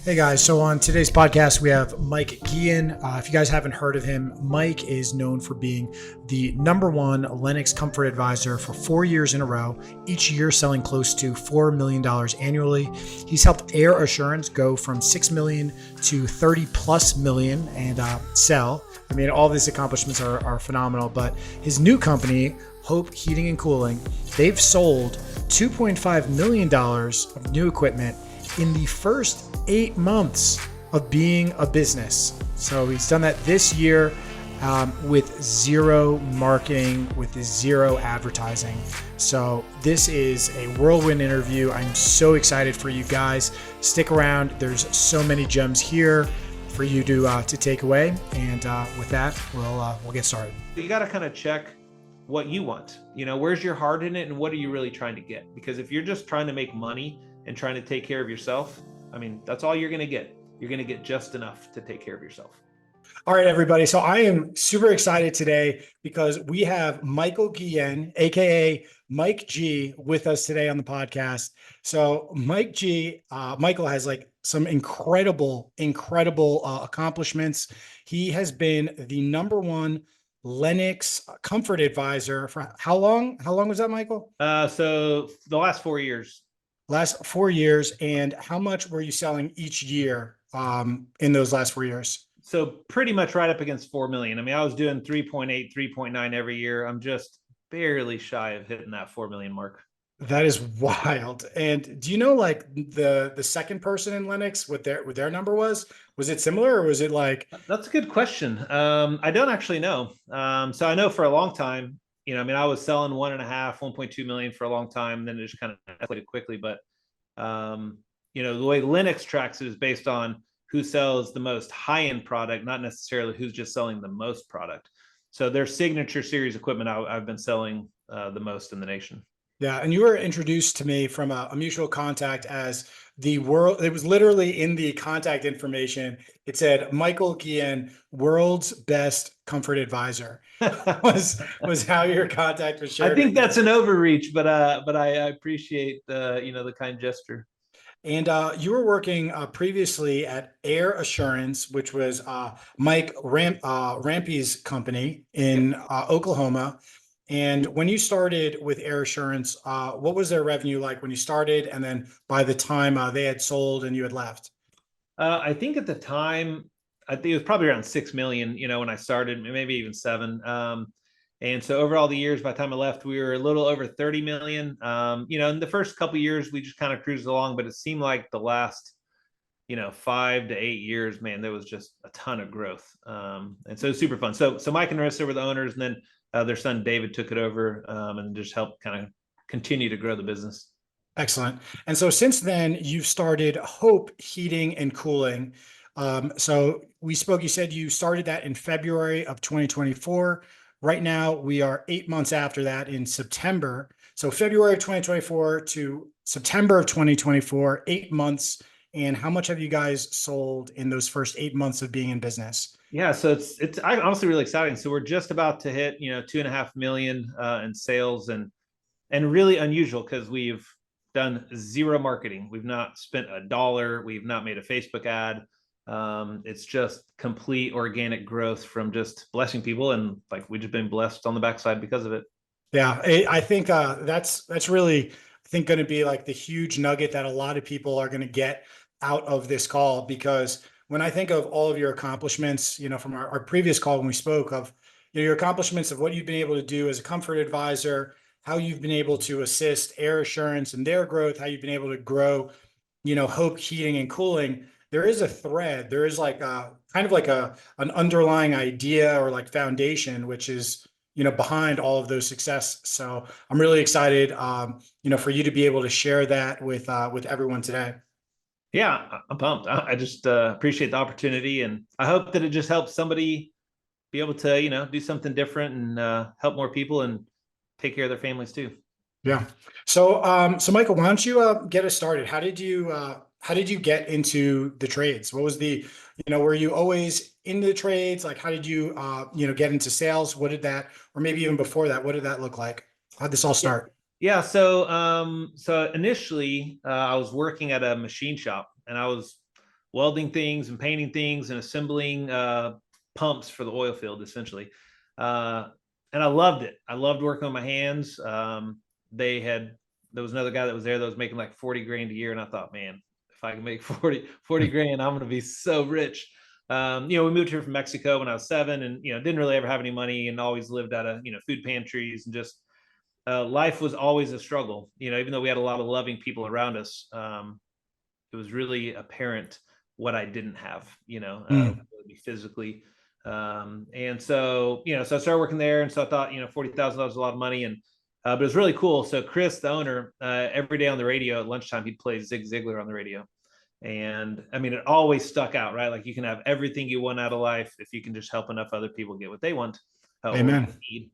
Hey guys, so on today's podcast, we have Mike Guillen. If you guys haven't heard of him, Mike is known for being the #1 Lennox Comfort Advisor for 4 years in a row, each year selling close to $4 million annually. He's helped Air Assurance go from $6 million to 30 plus million and sell. I mean, all these accomplishments are phenomenal, but his new company, Hope Heating and Cooling, they've sold $2.5 million of new equipment in the first 8 months of being a business. So he's done that this year with zero marketing, with zero advertising. So this is a whirlwind interview. I'm so excited for you guys. Stick around. There's so many gems here for you to take away. And with that, we'll get started. You got to kind of check what you want. Where's your heart in it, and what are you really trying to get? Because if you're just trying to make money and trying to take care of yourself, I mean, that's all you're going to get. You're going to get just enough to take care of yourself. All right, everybody. So I am super excited today because we have Michael Guillen, aka Mike G, with us today on the podcast. So Michael has like some incredible accomplishments. He has been the #1 Lennox Comfort Advisor for how long? How long was that, Michael? So the last 4 years. Last 4 years. And how much were you selling each year in those last 4 years? So pretty much right up against 4 million. I mean, I was doing 3.8, 3.9 every year. I'm just barely shy of hitting that 4 million mark. That is wild. And do you know like the second person in Lennox, what their number was? Was it similar, or was it like? That's a good question. I don't actually know. So I know for a long time, I mean, I was selling 1.2 million for a long time. Then it just kind of escalated quickly. But, the way Lennox tracks it is based on who sells the most high-end product, not necessarily who's just selling the most product. So their signature series equipment, I've been selling the most in the nation. Yeah. And you were introduced to me from a mutual contact as the world. It was literally in the contact information. It said Michael Guillen, world's best comfort advisor was how your contact was shared. I think that's an overreach, but I appreciate the kind gesture. And you were working previously at Air Assurance, which was Mike Rampy's company in Oklahoma. And when you started with Air Assurance, what was their revenue like when you started? And then by the time they had sold and you had left? I think at the time, I think it was probably around 6 million, when I started, maybe even 7. And so over all the years, by the time I left, we were a little over 30 million. In the first couple of years, we just kind of cruised along, but it seemed like the last, 5 to 8 years, man, there was just a ton of growth. And so it was super fun. So Mike and Marissa were the owners, and then their son David took it over and just helped kind of continue to grow the business. Excellent. And so since then, you've started Hope Heating and Cooling. So we spoke, you said you started that in February of 2024. Right now, we are 8 months after that in September. So February of 2024 to September of 2024, 8 months. And how much have you guys sold in those first 8 months of being in business? Yeah, so it's honestly really exciting. So we're just about to hit 2.5 million in sales, and really unusual because we've done zero marketing. We've not spent a dollar. We've not made a Facebook ad. It's just complete organic growth from just blessing people, and like we've just been blessed on the backside because of it. Yeah, I think that's really, I think, going to be like the huge nugget that a lot of people are going to get out of this call. Because when I think of all of your accomplishments, from our previous call when we spoke of your accomplishments of what you've been able to do as a comfort advisor, how you've been able to assist Air Assurance and their growth, how you've been able to grow, Hope Heating and Cooling. There is a thread. There is like a kind of like an underlying idea or like foundation, which is behind all of those success. So I'm really excited, for you to be able to share that with everyone today. Yeah, I'm pumped. I just appreciate the opportunity, and I hope that it just helps somebody be able to, do something different and help more people and take care of their families too. Yeah. So, Michael, why don't you get us started? How did you get into the trades? What was were you always into the trades? Like, how did you, get into sales? What did that, or maybe even before that, what did that look like? How'd this all start? Yeah. So initially, I was working at a machine shop, and I was welding things and painting things and assembling pumps for the oil field, essentially. And I loved it. I loved working with my hands. There was another guy that was there that was making like 40 grand a year. And I thought, man, if I can make 40 grand, I'm going to be so rich. We moved here from Mexico when I was 7 and, didn't really ever have any money and always lived out of, food pantries and just, life was always a struggle, even though we had a lot of loving people around us. It was really apparent what I didn't have, physically. And so, so I started working there. And so I thought, $40,000 is a lot of money. And, but it was really cool. So Chris, the owner, every day on the radio at lunchtime, he'd play Zig Ziglar on the radio. And I mean, it always stuck out, right? Like you can have everything you want out of life if you can just help enough other people get what they want. Amen. Or need.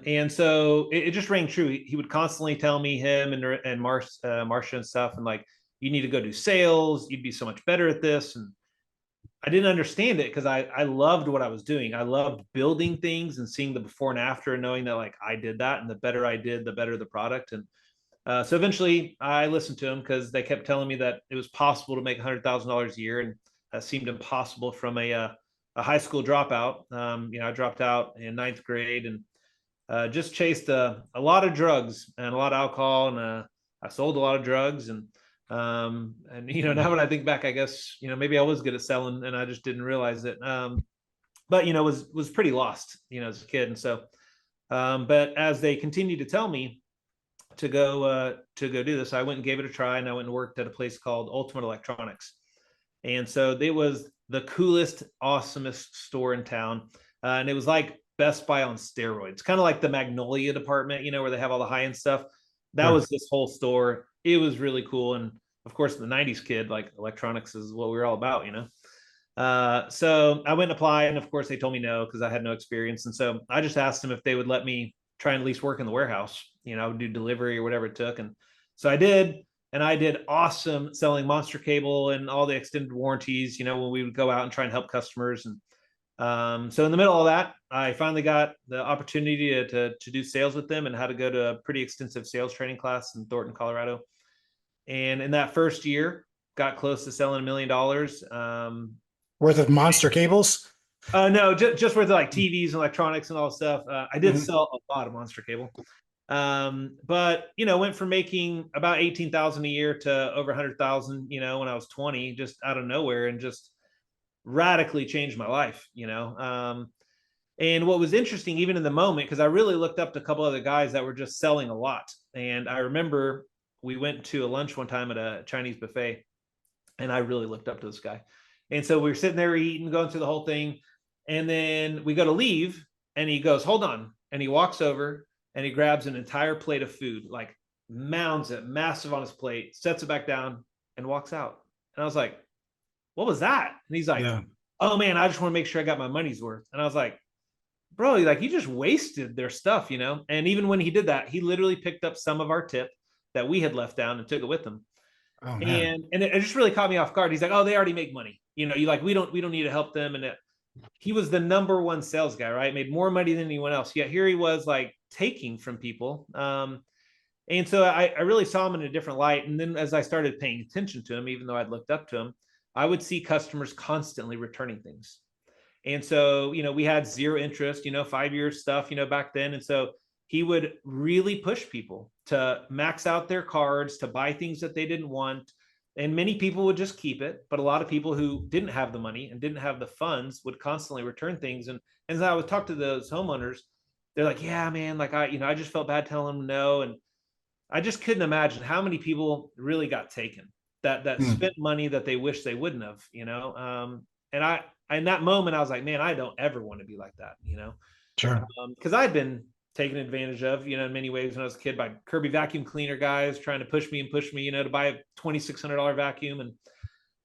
And so it just rang true. He would constantly tell me, him and Marcia and stuff, and like, you need to go do sales. You'd be so much better at this. And I didn't understand it because I loved what I was doing. I loved building things and seeing the before and after and knowing that like I did that, and the better I did, the better the product. And so eventually I listened to them because they kept telling me that it was possible to make $100,000 a year. And that seemed impossible from a high school dropout. I dropped out in 9th grade and just chased a lot of drugs and a lot of alcohol. And I sold a lot of drugs. And now when I think back, I guess, maybe I was good at selling and I just didn't realize it. But, was pretty lost, as a kid. And so, but as they continued to tell me, to go do this, I went and gave it a try, and I went and worked at a place called Ultimate Electronics. And so it was the coolest, awesomest store in town. And it was like Best Buy on steroids, kind of like the Magnolia department, where they have all the high end stuff. That was this whole store. It was really cool. And of course, the 90s kid, like electronics is what we were all about, So I went and applied, and of course they told me no, because I had no experience. And so I just asked them if they would let me try and at least work in the warehouse, do delivery or whatever it took. And so I did, and I did awesome selling Monster Cable and all the extended warranties, when we would go out and try and help customers. And so in the middle of that, I finally got the opportunity to do sales with them and how to go to a pretty extensive sales training class in Thornton, Colorado. And in that first year, got close to selling $1 million. Worth of Monster Cables? No, just worth of like TVs and electronics and all that stuff. I did sell a lot of Monster Cable. But went from making about 18,000 a year to over 100,000, when I was 20, just out of nowhere, and just radically changed my life, and what was interesting, even in the moment, because I really looked up to a couple other guys that were just selling a lot. And I remember we went to a lunch one time at a Chinese buffet, and I really looked up to this guy. And so we were sitting there eating, going through the whole thing. And then we go to leave, and he goes, hold on. And he walks over and he grabs an entire plate of food, like mounds it massive on his plate, sets it back down, and walks out. And I was like, what was that? And he's like, oh man, I just want to make sure I got my money's worth. And I was like, bro, like you just wasted their stuff, And even when he did that, he literally picked up some of our tip that we had left down and took it with him. Oh, and it just really caught me off guard. He's like, oh, they already make money. You like, we don't need to help them. And he was the number one sales guy, right? Made more money than anyone else. Yet here he was like taking from people. And so I really saw him in a different light. And then as I started paying attention to him, even though I'd looked up to him, I would see customers constantly returning things. And so, we had zero interest, 5-year stuff, back then. And so he would really push people to max out their cards, to buy things that they didn't want. And many people would just keep it. But a lot of people who didn't have the money and didn't have the funds would constantly return things. And as I would talk to those homeowners, they're like, yeah, man, like I just felt bad telling them no. And I just couldn't imagine how many people really got taken that spent money that they wish they wouldn't have, and in that moment, I was like, man, I don't ever want to be like that, Sure. Because I'd been taken advantage of, in many ways when I was a kid by Kirby vacuum cleaner guys trying to push me, to buy a $2,600 vacuum.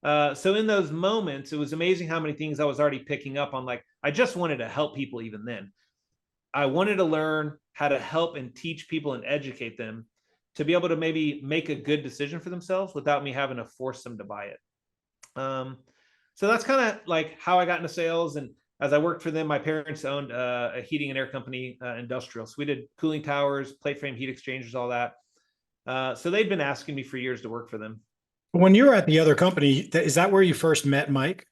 And so in those moments, it was amazing how many things I was already picking up on. Like, I just wanted to help people even then. I wanted to learn how to help and teach people and educate them to be able to maybe make a good decision for themselves without me having to force them to buy it. So that's kind of like how I got into sales. And as I worked for them, my parents owned a heating and air company, industrial. So we did cooling towers, plate frame heat exchangers, all that. So they'd been asking me for years to work for them. When you were at the other company, is that where you first met Mike?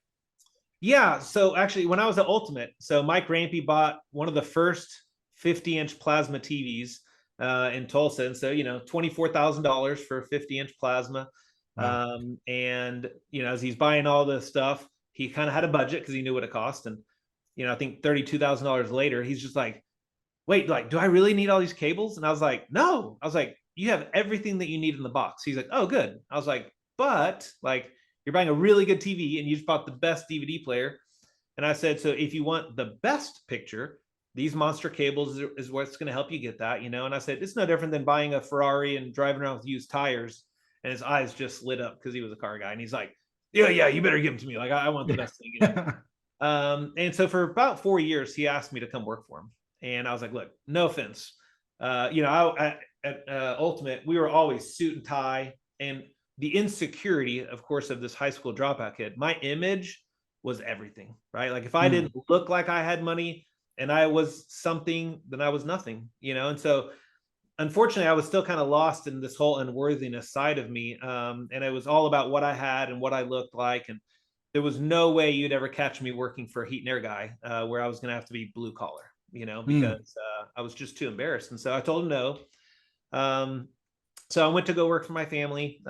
Yeah. So actually, when I was at Ultimate, so Mike Rampy bought one of the first 50-inch plasma TVs in Tulsa. And so, $24,000 for a 50-inch plasma. Wow. And, as he's buying all this stuff, he kind of had a budget because he knew what it cost. And, I think $32,000 later, he's just like, wait, like, do I really need all these cables? And I was like, no. I was like, you have everything that you need in the box. He's like, oh, good. I was like, but like, you're buying a really good TV and you just bought the best DVD player. And I said, so if you want the best picture, these monster cables is what's going to help you get that, And I said, it's no different than buying a Ferrari and driving around with used tires. And his eyes just lit up because he was a car guy. And he's like, yeah, you better give them to me. Like, I want the best thing. And so for about 4 years, he asked me to come work for him. And I was like, look, no offense. At Ultimate, we were always suit and tie. And the insecurity, of course, of this high school dropout kid, my image was everything, right? Like if I didn't look like I had money and I was something, then I was nothing, And so unfortunately, I was still kind of lost in this whole unworthiness side of me. And it was all about what I had and what I looked like. And there was no way you'd ever catch me working for a heat and air guy where I was going to have to be blue collar, because I was just too embarrassed. And so I told him no. So I went to go work for my family,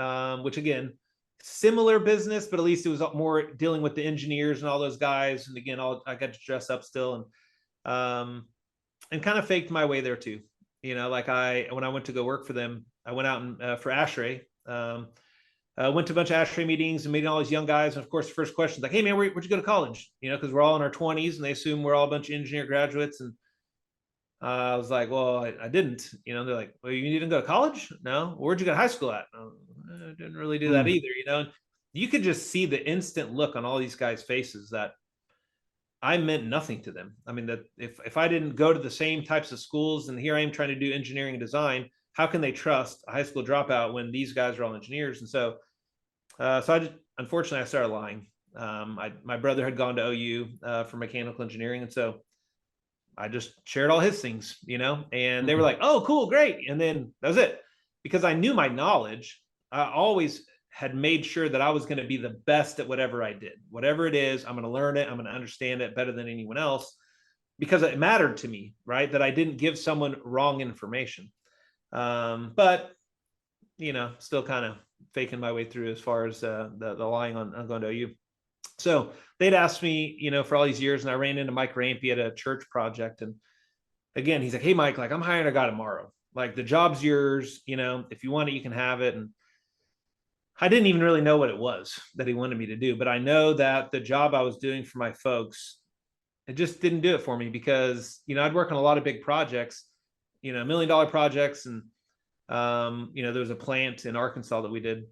which again, similar business, but at least it was more dealing with the engineers and all those guys. And again, I got to dress up still and kind of faked my way there too. Like when I went to go work for them, I went out and for ASHRAE. Went to a bunch of ASHRAE meetings and meeting all these young guys. And of course, the first question is like, hey man, where'd you go to college? Because we're all in our 20s and they assume we're all a bunch of engineer graduates. And I was like, well, I didn't, they're like, well, you didn't go to college? No. Where'd you go to high school at? I didn't really do that either. You could just see the instant look on all these guys' faces that I meant nothing to them. I mean, that if I didn't go to the same types of schools and here I am trying to do engineering and design, how can they trust a high school dropout when these guys are all engineers? And so unfortunately, I started lying. My brother had gone to OU for mechanical engineering. And so I just shared all his things, and they were like, oh, cool, great. And then that was it. Because I knew my knowledge, I always had made sure that I was going to be the best at whatever I did. Whatever it is, I'm going to learn it. I'm going to understand it better than anyone else because it mattered to me, right? That I didn't give someone wrong information. But, still kind of faking my way through as far as the lying on going to OU. So they'd asked me, for all these years, and I ran into Mike Rampy at a church project. And again, he's like, hey, Mike, like I'm hiring a guy tomorrow. Like the job's yours, if you want it, you can have it. And I didn't even really know what it was that he wanted me to do, but I know that the job I was doing for my folks, it just didn't do it for me because, I'd work on a lot of big projects, $1 million projects. And, there was a plant in Arkansas that we did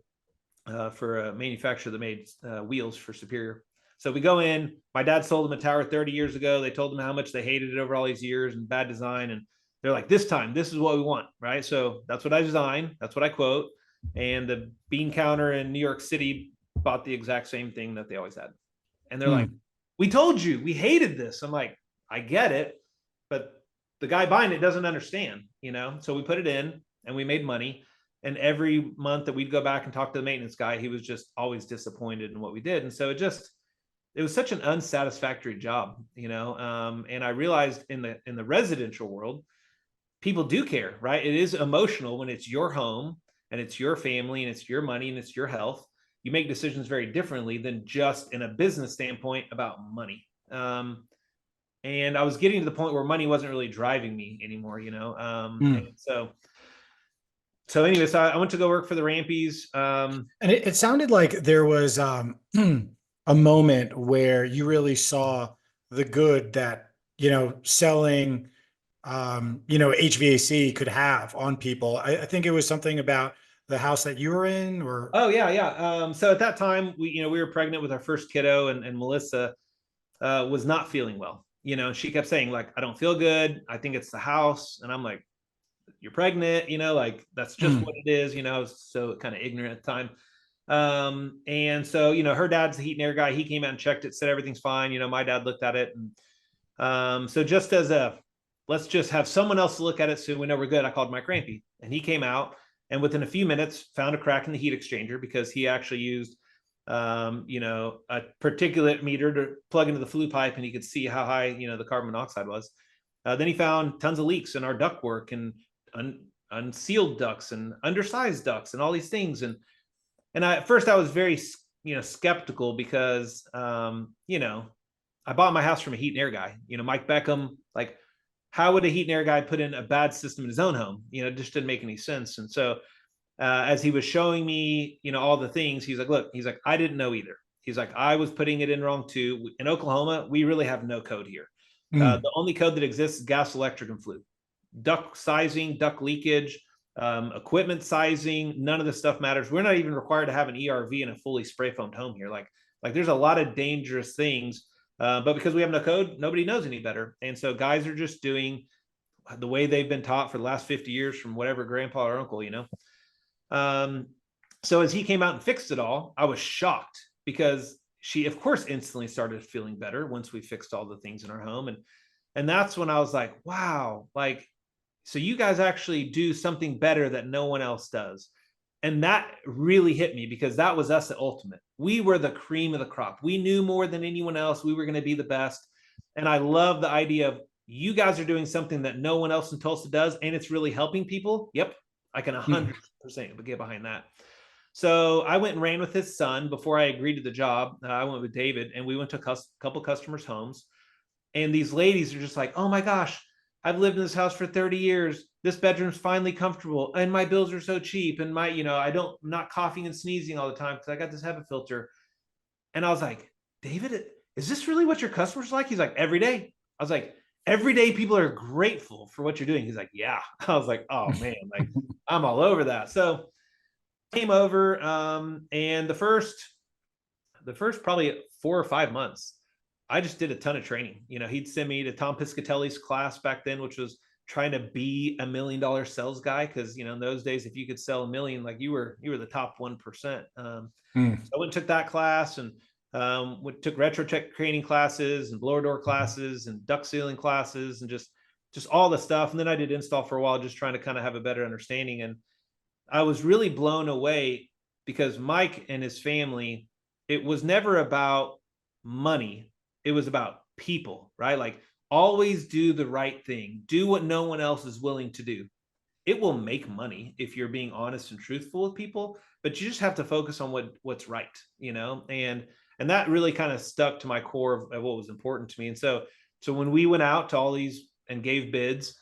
for a manufacturer that made wheels for Superior. So we go in, my dad sold them a tower 30 years ago. They told them how much they hated it over all these years and bad design. And they're like, this time, this is what we want, right? So that's what I design. That's what I quote. And the bean counter in New York City bought the exact same thing that they always had. And they're like, we told you, we hated this. I'm like, I get it, but the guy buying it doesn't understand, So we put it in and we made money. And every month that we'd go back and talk to the maintenance guy, he was just always disappointed in what we did. And so it was such an unsatisfactory job, and I realized in the residential world, people do care, right? It is emotional when it's your home and it's your family and it's your money and it's your health. You make decisions very differently than just in a business standpoint about money. And I was getting to the point where money wasn't really driving me anymore, and so anyway, so I went to go work for the Rampies. And it sounded like there was a moment where you really saw the good that, selling, HVAC could have on people. I think it was something about the house that you were in or. Oh yeah. So at that time we were pregnant with our first kiddo and Melissa was not feeling well, she kept saying like, I don't feel good. I think it's the house. And I'm like, you're pregnant, like that's just what it is, so kind of ignorant at the time. And so, her dad's the heat and air guy. He came out and checked it, said everything's fine. My dad looked at it. And so just as let's just have someone else look at it so we know we're good, I called Mike Rampy and he came out and within a few minutes found a crack in the heat exchanger because he actually used a particulate meter to plug into the flue pipe, and he could see how high, the carbon monoxide was. Then he found tons of leaks in our ductwork and unsealed ducts and undersized ducts and all these things. And at first I was very, skeptical because, I bought my house from a heat and air guy, Mike Beckham. Like, how would a heat and air guy put in a bad system in his own home? It just didn't make any sense. And so as he was showing me, all the things, he's like, look, he's like, I didn't know either. He's like, I was putting it in wrong too. In Oklahoma, we really have no code here. The only code that exists is gas, electric, and flue. Duct sizing, duct leakage, equipment sizing, none of this stuff matters. We're not even required to have an ERV in a fully spray foamed home here. Like there's a lot of dangerous things, but because we have no code, nobody knows any better. And so guys are just doing the way they've been taught for the last 50 years from whatever grandpa or uncle, So as he came out and fixed it all, I was shocked because she, of course, instantly started feeling better once we fixed all the things in our home. And that's when I was like, wow, like, so you guys actually do something better that no one else does. And that really hit me because that was us at Ultimate. We were the cream of the crop. We knew more than anyone else. We were going to be the best. And I love the idea of you guys are doing something that no one else in Tulsa does, and it's really helping people. Yep. I can 100% get behind that. So I went and ran with his son before I agreed to the job. I went with David, and we went to a couple customers' homes. And these ladies are just like, oh my gosh, I've lived in this house for 30 years. This bedroom's finally comfortable, and my bills are so cheap. And I'm not coughing and sneezing all the time because I got this HEPA filter. And I was like, David, is this really what your customers like? He's like, every day. I was like, every day people are grateful for what you're doing. He's like, yeah. I was like, oh man, like I'm all over that. So came over, and the first probably 4 or 5 months, I just did a ton of training. He'd send me to Tom Piscatelli's class back then, which was trying to be $1 million sales guy. Cause in those days, if you could sell $1 million, like you were the top 1%. So I went and took that class, and took retrotech training classes and blower door classes and duct sealing classes and just all the stuff. And then I did install for a while, just trying to kind of have a better understanding. And I was really blown away because Mike and his family, it was never about money. It was about people, right? Like always do the right thing. Do what no one else is willing to do. It will make money if you're being honest and truthful with people, but you just have to focus on what's right, and that really kind of stuck to my core of what was important to me. And so when we went out to all these and gave bids,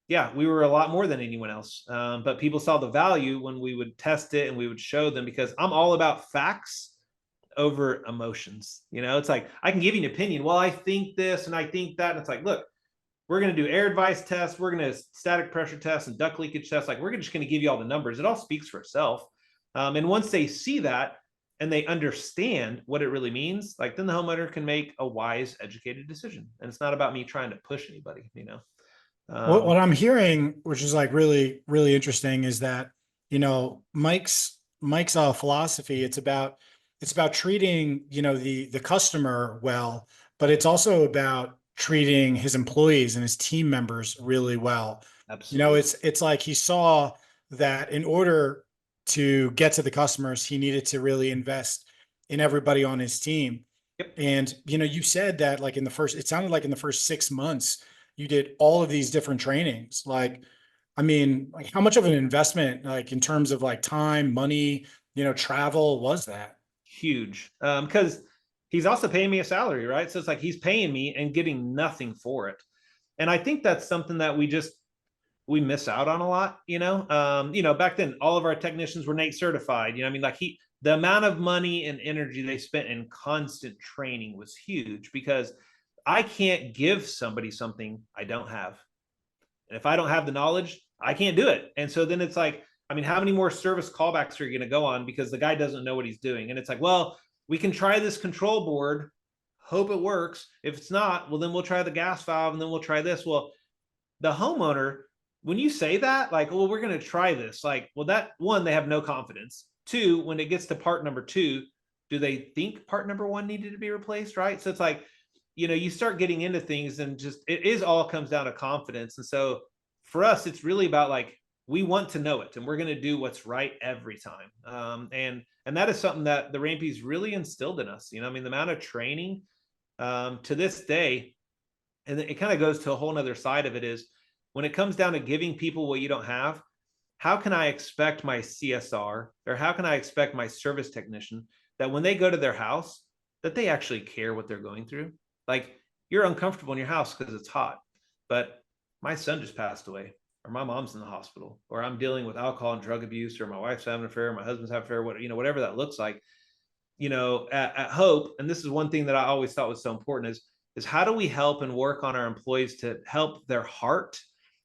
yeah, we were a lot more than anyone else. But people saw the value when we would test it and we would show them, because I'm all about facts over emotions. It's like, I can give you an opinion. Well, I think this and I think that. And it's like, look, we're going to do air advice tests. We're going to static pressure tests and duct leakage tests. Like, we're just going to give you all the numbers. It all speaks for itself. And once they see that and they understand what it really means, like then the homeowner can make a wise, educated decision. And it's not about me trying to push anybody, What I'm hearing, which is like really, really interesting, is that, Mike's philosophy, it's about treating, the customer well, but it's also about treating his employees and his team members really well. Absolutely. It's like he saw that in order to get to the customers, he needed to really invest in everybody on his team. Yep. And, you said that like it sounded like in the first 6 months, you did all of these different trainings. Like, I mean, like how much of an investment, like in terms of like time, money, travel was that? Huge. Because he's also paying me a salary, right? So it's like he's paying me and getting nothing for it. And I think that's something that we miss out on a lot, back then, all of our technicians were NATE certified, the amount of money and energy they spent in constant training was huge, because I can't give somebody something I don't have. And if I don't have the knowledge, I can't do it. And so then it's like, how many more service callbacks are you going to go on because the guy doesn't know what he's doing? And it's like, well, we can try this control board, hope it works. If it's not, well, then we'll try the gas valve, and then we'll try this. Well, the homeowner, when you say that, like, well, we're going to try this, like, well, that one, they have no confidence. Two, when it gets to part number 2, do they think part number 1 needed to be replaced? Right. So it's like, you start getting into things, and just, all comes down to confidence. And so for us, it's really about like we want to know it, and we're going to do what's right every time. And that is something that the Rampies really instilled in us. I mean, the amount of training to this day, and it kind of goes to a whole nother side of it, is when it comes down to giving people what you don't have, how can I expect my CSR, or how can I expect my service technician, that when they go to their house, that they actually care what they're going through? Like, you're uncomfortable in your house because it's hot, but my son just passed away, or my mom's in the hospital, or I'm dealing with alcohol and drug abuse, or my wife's having an affair, or my husband's having an affair, whatever that looks like. At Hope, and this is one thing that I always thought was so important, is how do we help and work on our employees to help their heart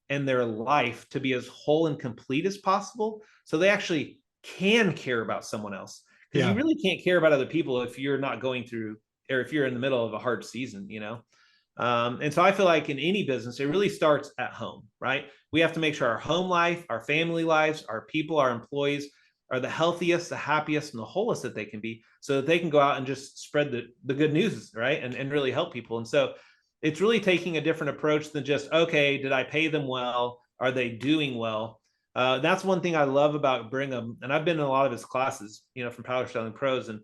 and their life to be as whole and complete as possible, so they actually can care about someone else. Because you really can't care about other people if you're not going through, or if you're in the middle of a hard season. And so I feel like in any business, it really starts at home, right? We have to make sure our home life, our family lives, our people, our employees are the healthiest, the happiest, and the wholest that they can be, so that they can go out and just spread the good news, right? And really help people. And so it's really taking a different approach than just, okay, did I pay them well? Are they doing well? That's one thing I love about Brigham. And I've been in a lot of his classes, from Power Selling Pros. And,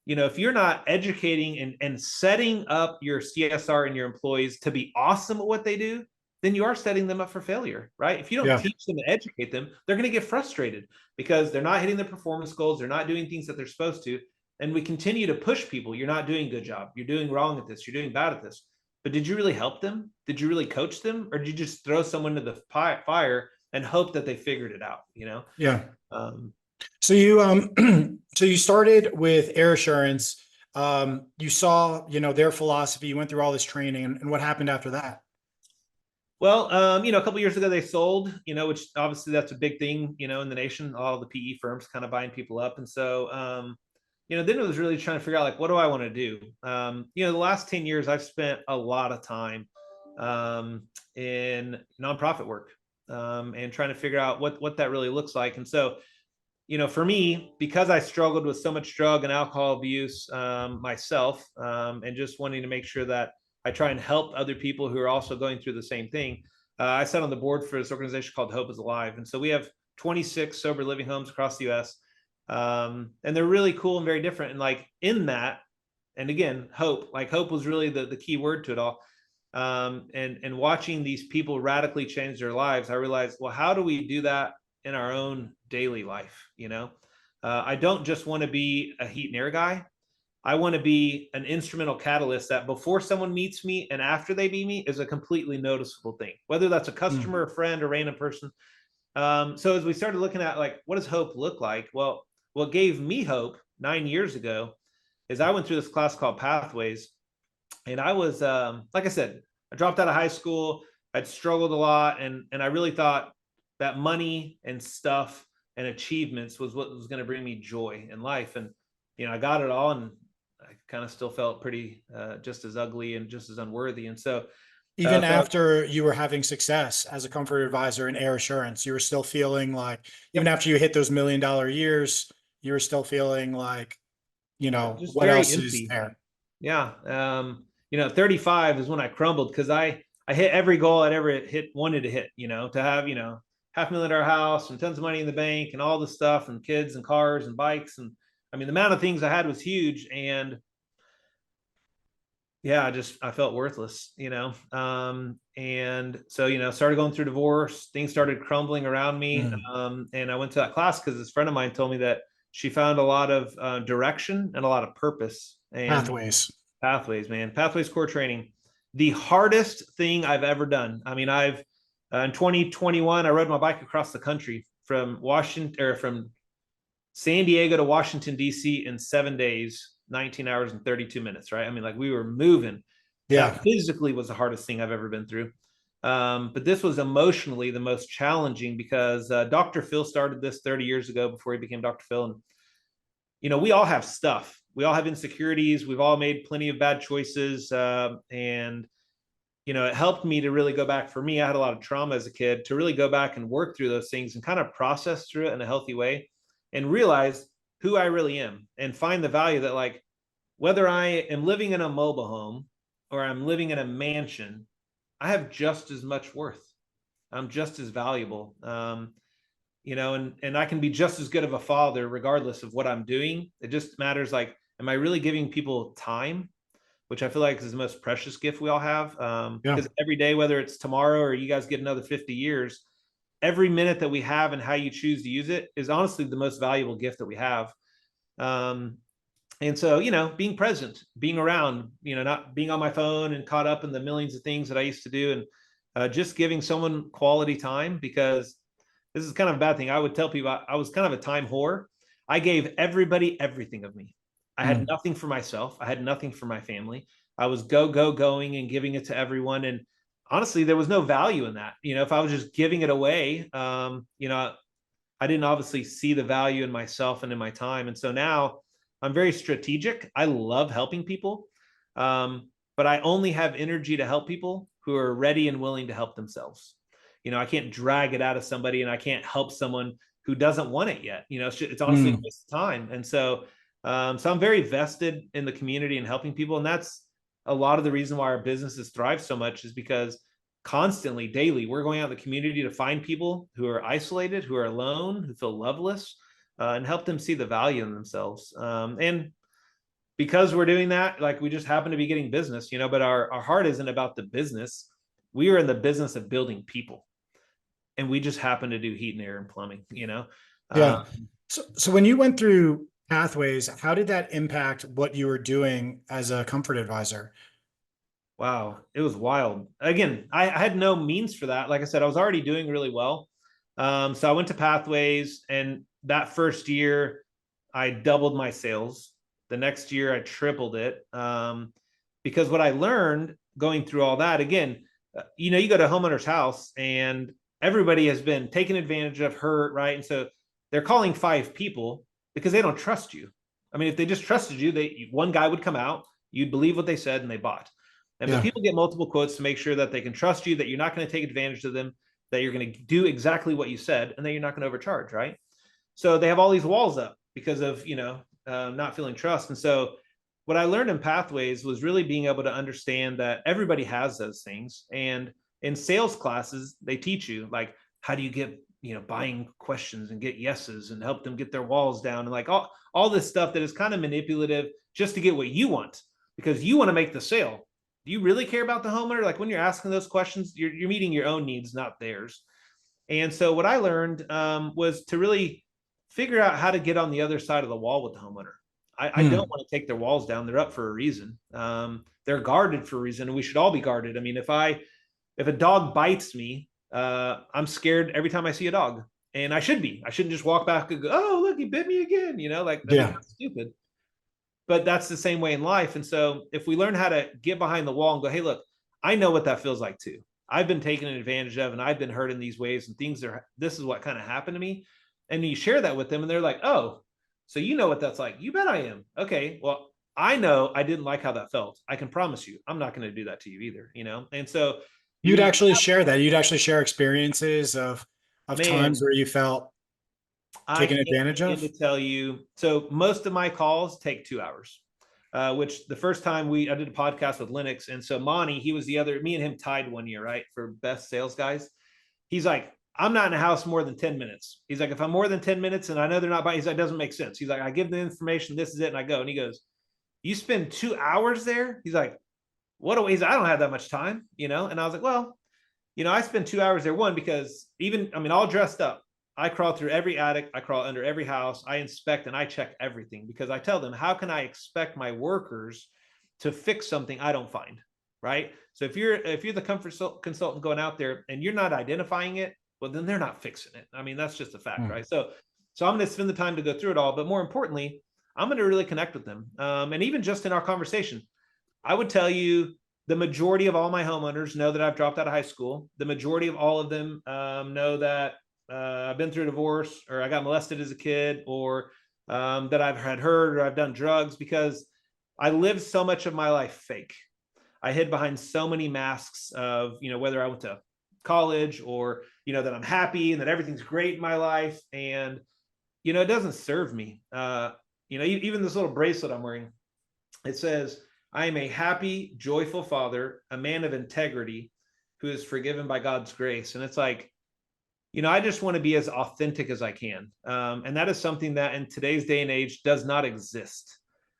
if you're not educating and setting up your CSR and your employees to be awesome at what they do, then you are setting them up for failure, right? If you don't teach them and educate them, they're going to get frustrated because they're not hitting their performance goals. They're not doing things that they're supposed to. And we continue to push people. You're not doing a good job. You're doing wrong at this. You're doing bad at this. But did you really help them? Did you really coach them? Or did you just throw someone to the fire and hope that they figured it out? Yeah. So you started with air assurance. You saw, their philosophy. You went through all this training, and what happened after that? Well, a couple of years ago they sold, which obviously that's a big thing, in the nation. All the PE firms kind of buying people up, and so then it was really trying to figure out, like, what do I want to do? The last 10 years I've spent a lot of time in nonprofit work, and trying to figure out what that really looks like. And so, for me, because I struggled with so much drug and alcohol abuse myself, and just wanting to make sure that I try and help other people who are also going through the same thing, I sat on the board for this organization called Hope is Alive. And so we have 26 sober living homes across the US. And they're really cool and very different. And like in that, and again, hope was really the key word to it all. And watching these people radically change their lives, I realized, well, how do we do that in our own daily life? I don't just want to be a heat and air guy. I want to be an instrumental catalyst that before someone meets me and after they meet me is a completely noticeable thing, whether that's a customer, a friend, a random person. So as we started looking at, like, what does hope look like? Well, what gave me hope 9 years ago is I went through this class called Pathways. And I was, like I said, I dropped out of high school. I'd struggled a lot. And I really thought that money and stuff and achievements was what was going to bring me joy in life. And, I got it all, and I kind of still felt pretty just as ugly and just as unworthy. And so even after you were having success as a comfort advisor in air assurance, you were still feeling like, even after you hit those $1 million years, you were still feeling like, just what very else empty. is there? Yeah. 35 is when I crumbled, because I hit every goal I'd ever wanted to hit, to have, $500,000 house and tons of money in the bank and all the stuff and kids and cars and bikes. And I mean, the amount of things I had was huge. And yeah, I felt worthless, and so, started going through divorce, things started crumbling around me. And I went to that class because this friend of mine told me that she found a lot of direction and a lot of purpose. And Pathways, man, Pathways core training, the hardest thing I've ever done. I mean, in 2021, I rode my bike across the country from San Diego to Washington, D.C. in 7 days, 19 hours and 32 minutes, right? I mean, like, we were moving. Yeah. That physically was the hardest thing I've ever been through. But this was emotionally the most challenging, because Dr. Phil started this 30 years ago before he became Dr. Phil. And, we all have stuff. We all have insecurities. We've all made plenty of bad choices. And, it helped me to really go back. For me, I had a lot of trauma as a kid, to really go back and work through those things and kind of process through it in a healthy way and realize who I really am, and find the value that, like, whether I am living in a mobile home or I'm living in a mansion, I have just as much worth. I'm just as valuable. and I can be just as good of a father regardless of what I'm doing. It just matters, like, am I really giving people time, which I feel like is the most precious gift we all have. Yeah. Because every day, whether it's tomorrow or you guys get another 50 years, every minute that we have and how you choose to use it is honestly the most valuable gift that we have. Um, and so, being present, being around, not being on my phone and caught up in the millions of things that I used to do, and just giving someone quality time, because this is kind of a bad thing. I would tell people I was kind of a time whore. I gave everybody everything of me. I had nothing for myself. I had nothing for my family. I was going and giving it to everyone. And honestly, there was no value in that. If I was just giving it away, I didn't obviously see the value in myself and in my time. And so now I'm very strategic. I love helping people. But I only have energy to help people who are ready and willing to help themselves. I can't drag it out of somebody, and I can't help someone who doesn't want it yet. It's honestly a waste of time. And so, I'm very vested in the community and helping people. And that's a lot of the reason why our businesses thrive so much, is because constantly, daily, we're going out in the community to find people who are isolated, who are alone, who feel loveless, and help them see the value in themselves. And because we're doing that, like, we just happen to be getting business, but our heart isn't about the business. We are in the business of building people, and we just happen to do heat and air and plumbing. Yeah. So when you went through Pathways, how did that impact what you were doing as a comfort advisor? Wow, it was wild. Again, I had no means for that. Like I said, I was already doing really well. So I went to Pathways, and that first year I doubled my sales. The next year I tripled it. Because what I learned going through all that, again, you go to a homeowner's house and everybody has been taken advantage of, hurt, right? And so they're calling 5 people because they don't trust you. I mean, if they just trusted you, one guy would come out, you'd believe what they said, and they bought. But people get multiple quotes to make sure that they can trust you, that you're not going to take advantage of them, that you're going to do exactly what you said, and that you're not going to overcharge, right? So they have all these walls up because of, not feeling trust. And so what I learned in Pathways was really being able to understand that everybody has those things. And in sales classes, they teach you, like, how do you get, buying questions and get yeses and help them get their walls down, and like all this stuff that is kind of manipulative just to get what you want, because you want to make the sale. Do you really care about the homeowner? Like, when you're asking those questions, you're meeting your own needs, not theirs. And so what I learned was to really figure out how to get on the other side of the wall with the homeowner. I don't want to take their walls down. They're up for a reason. They're guarded for a reason, and we should all be guarded. I mean, if a dog bites me, I'm scared every time I see a dog, and I should be. I shouldn't just walk back and go, "Oh, look, he bit me again." Like, that'd be stupid. But that's the same way in life. And so if we learn how to get behind the wall and go, hey, look, I know what that feels like too. I've been taken advantage of, and I've been hurt in these ways, and this is what kind of happened to me. And you share that with them, and they're like, oh, so you know what that's like. You bet I am. Okay, well, I know I didn't like how that felt. I can promise you, I'm not going to do that to you either, And so You'd actually share that. You'd actually share experiences of man, times where you felt I taken can't advantage begin of. to tell you. So most of my calls take 2 hours. Which the first time I did a podcast with Lennox. And so Monty, he was me and him tied one year, right? For best sales guys. He's like, I'm not in a house more than 10 minutes. He's like, if I'm more than 10 minutes and I know they're not buying, he's like, it doesn't make sense. He's like, I give the information, this is it. And I go, and he goes, you spend 2 hours there? He's like, he's like, I don't have that much time, And I was like, well, I spend 2 hours there. One, because all dressed up. I crawl through every attic. I crawl under every house. I inspect and I check everything, because I tell them, how can I expect my workers to fix something I don't find? Right. So if you're the comfort consultant going out there and you're not identifying it, well, then they're not fixing it. That's just a fact. Right. So I'm going to spend the time to go through it all. But more importantly, I'm going to really connect with them. And even just in our conversation, I would tell you, the majority of all my homeowners know that I've dropped out of high school. The majority of all of them know that I've been through a divorce, or I got molested as a kid, or that I've had hurt, or I've done drugs, because I lived so much of my life fake. I hid behind so many masks of, whether I went to college or, that I'm happy and that everything's great in my life. And, it doesn't serve me. Even this little bracelet I'm wearing, it says, I am a happy, joyful father, a man of integrity who is forgiven by God's grace. And it's like, I just want to be as authentic as I can. And that is something that in today's day and age does not exist.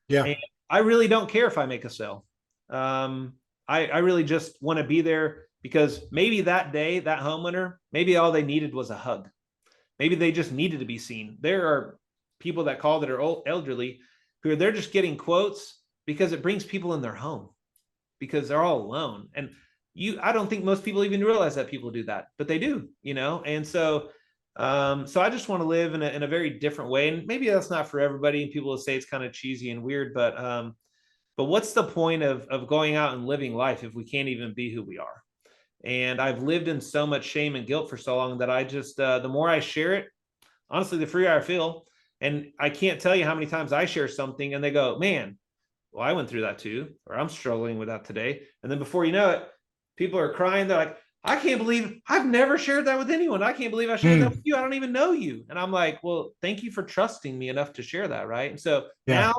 Yeah. And I really don't care if I make a sale. I really just want to be there because maybe that day, that homeowner, maybe all they needed was a hug. Maybe they just needed to be seen. There are people that call that are elderly who they're just getting quotes because it brings people in their home because they're all alone. And I don't think most people even realize that people do that, but they do, And so I just want to live in a very different way. And maybe that's not for everybody. And people will say it's kind of cheesy and weird, but what's the point of going out and living life if we can't even be who we are? And I've lived in so much shame and guilt for so long that I just, the more I share it, honestly, the freer I feel. And I can't tell you how many times I share something and they go, man, well, I went through that too, or I'm struggling with that today. And then before you know it, people are crying. They're like, I can't believe I've never shared that with anyone. I can't believe I shared that with you. I don't even know you. And I'm like, well, thank you for trusting me enough to share that. Right. And so now,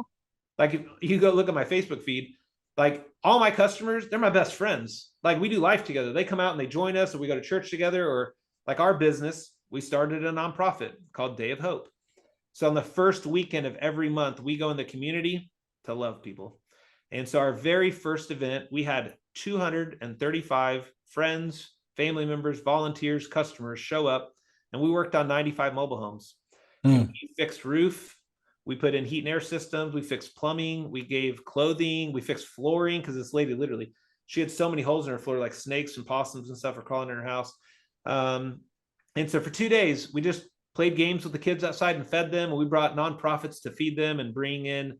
like, if you go look at my Facebook feed, like all my customers, they're my best friends. Like we do life together. They come out and they join us, or we go to church together, or like our business, we started a nonprofit called Day of Hope. So on the first weekend of every month, we go in the community to love people. And so our very first event, we had 235 friends, family members, volunteers, customers show up, and we worked on 95 mobile homes. And we fixed roof, we put in heat and air systems, we fixed plumbing, we gave clothing, we fixed flooring, because this lady literally, she had so many holes in her floor, like snakes and possums and stuff are crawling in her house. And so for 2 days, we just played games with the kids outside and fed them. And we brought nonprofits to feed them and bring in,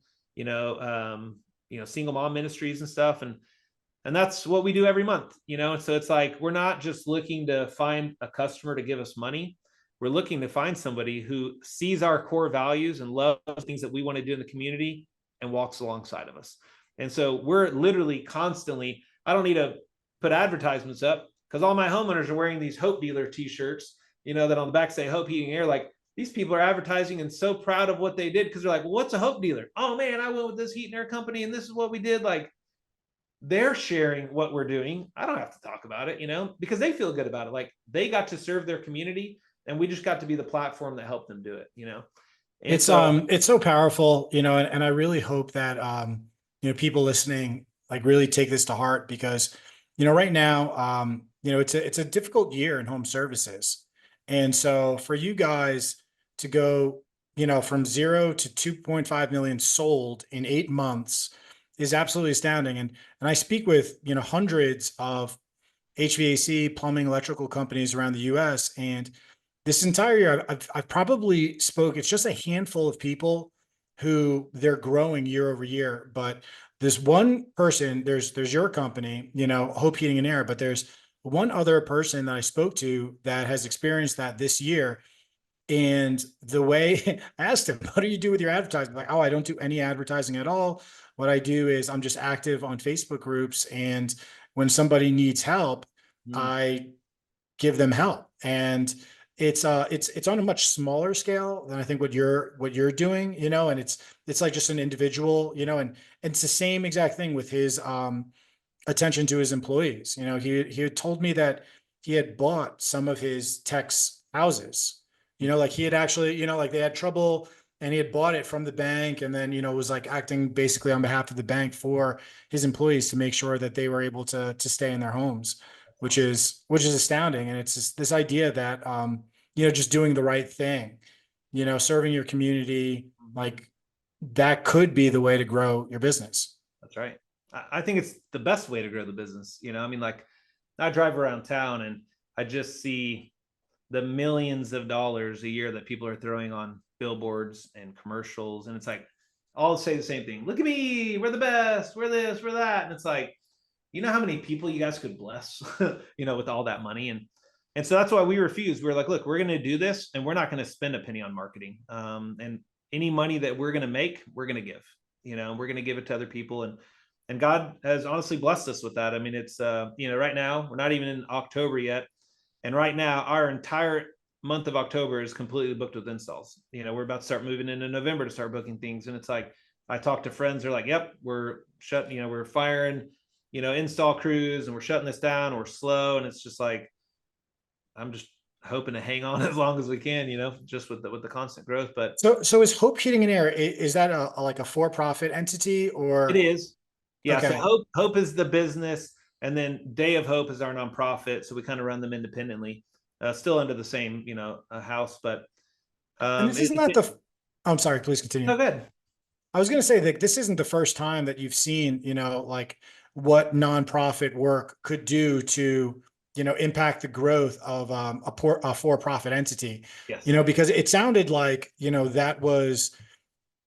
single mom ministries and stuff. And that's what we do every month, So it's like, we're not just looking to find a customer to give us money. We're looking to find somebody who sees our core values and loves things that we want to do in the community and walks alongside of us. And so we're literally constantly, I don't need to put advertisements up because all my homeowners are wearing these Hope Dealer t-shirts, that on the back say Hope Heating Air. Like, these people are advertising and so proud of what they did because they're like, well, what's a Hope Dealer? Oh man, I went with this heat and air company and this is what we did. Like, they're sharing what we're doing. I don't have to talk about it, because they feel good about it. Like, they got to serve their community and we just got to be the platform that helped them do it, And it's so powerful, and I really hope that people listening like really take this to heart because right now it's a difficult year in home services. And so for you guys to go from 0 to 2.5 million sold in 8 months is absolutely astounding. And I speak with hundreds of HVAC, plumbing, electrical companies around the US, and this entire year, I've probably spoke. It's just a handful of people who they're growing year over year. But there's one person. There's your company, Hope Heating and Air. But there's one other person that I spoke to that has experienced that this year. And the way I asked him, "What do you do with your advertising?" Like, "Oh, I don't do any advertising at all. What I do is I'm just active on Facebook groups, and when somebody needs help, I give them help." And it's on a much smaller scale than I think what you're doing, and it's like just an individual, and it's the same exact thing with his attention to his employees. He had told me that he had bought some of his techs houses, like he had actually, like they had trouble and he had bought it from the bank, and then was like acting basically on behalf of the bank for his employees to make sure that they were able to stay in their homes, which is astounding. And it's just this idea that just doing the right thing, serving your community, like that could be the way to grow your business. That's right. I think it's the best way to grow the business. I mean, like, I drive around town and I just see the millions of dollars a year that people are throwing on billboards and commercials. And it's like, all say the same thing. Look at me. We're the best. We're this, we're that. And it's like, how many people you guys could bless, with all that money. And so that's why we refused. We were like, look, we're going to do this and we're not going to spend a penny on marketing. And any money that we're going to make, we're going to give, we're going to give it to other people. And God has honestly blessed us with that. I mean, it's, right now we're not even in October yet. And right now our entire month of October is completely booked with installs. We're about to start moving into November to start booking things. And it's like, I talk to friends, they're like, yep, we're shut, we're firing, install crews and we're shutting this down, we're slow. And it's just like, I'm hoping to hang on as long as we can, just with the constant growth. But So is Hope Heating and Air, is that like a for-profit entity it or? is. Yeah. So Okay. Hope is the business, and then Day of Hope is our nonprofit. So we kind of run them independently, still under the same, house, but And this isn't that I'm sorry, please continue. no good. I was going to say that this isn't the first time that you've seen, like what nonprofit work could do to, impact the growth of a for-profit entity, Yes. because it sounded like, that was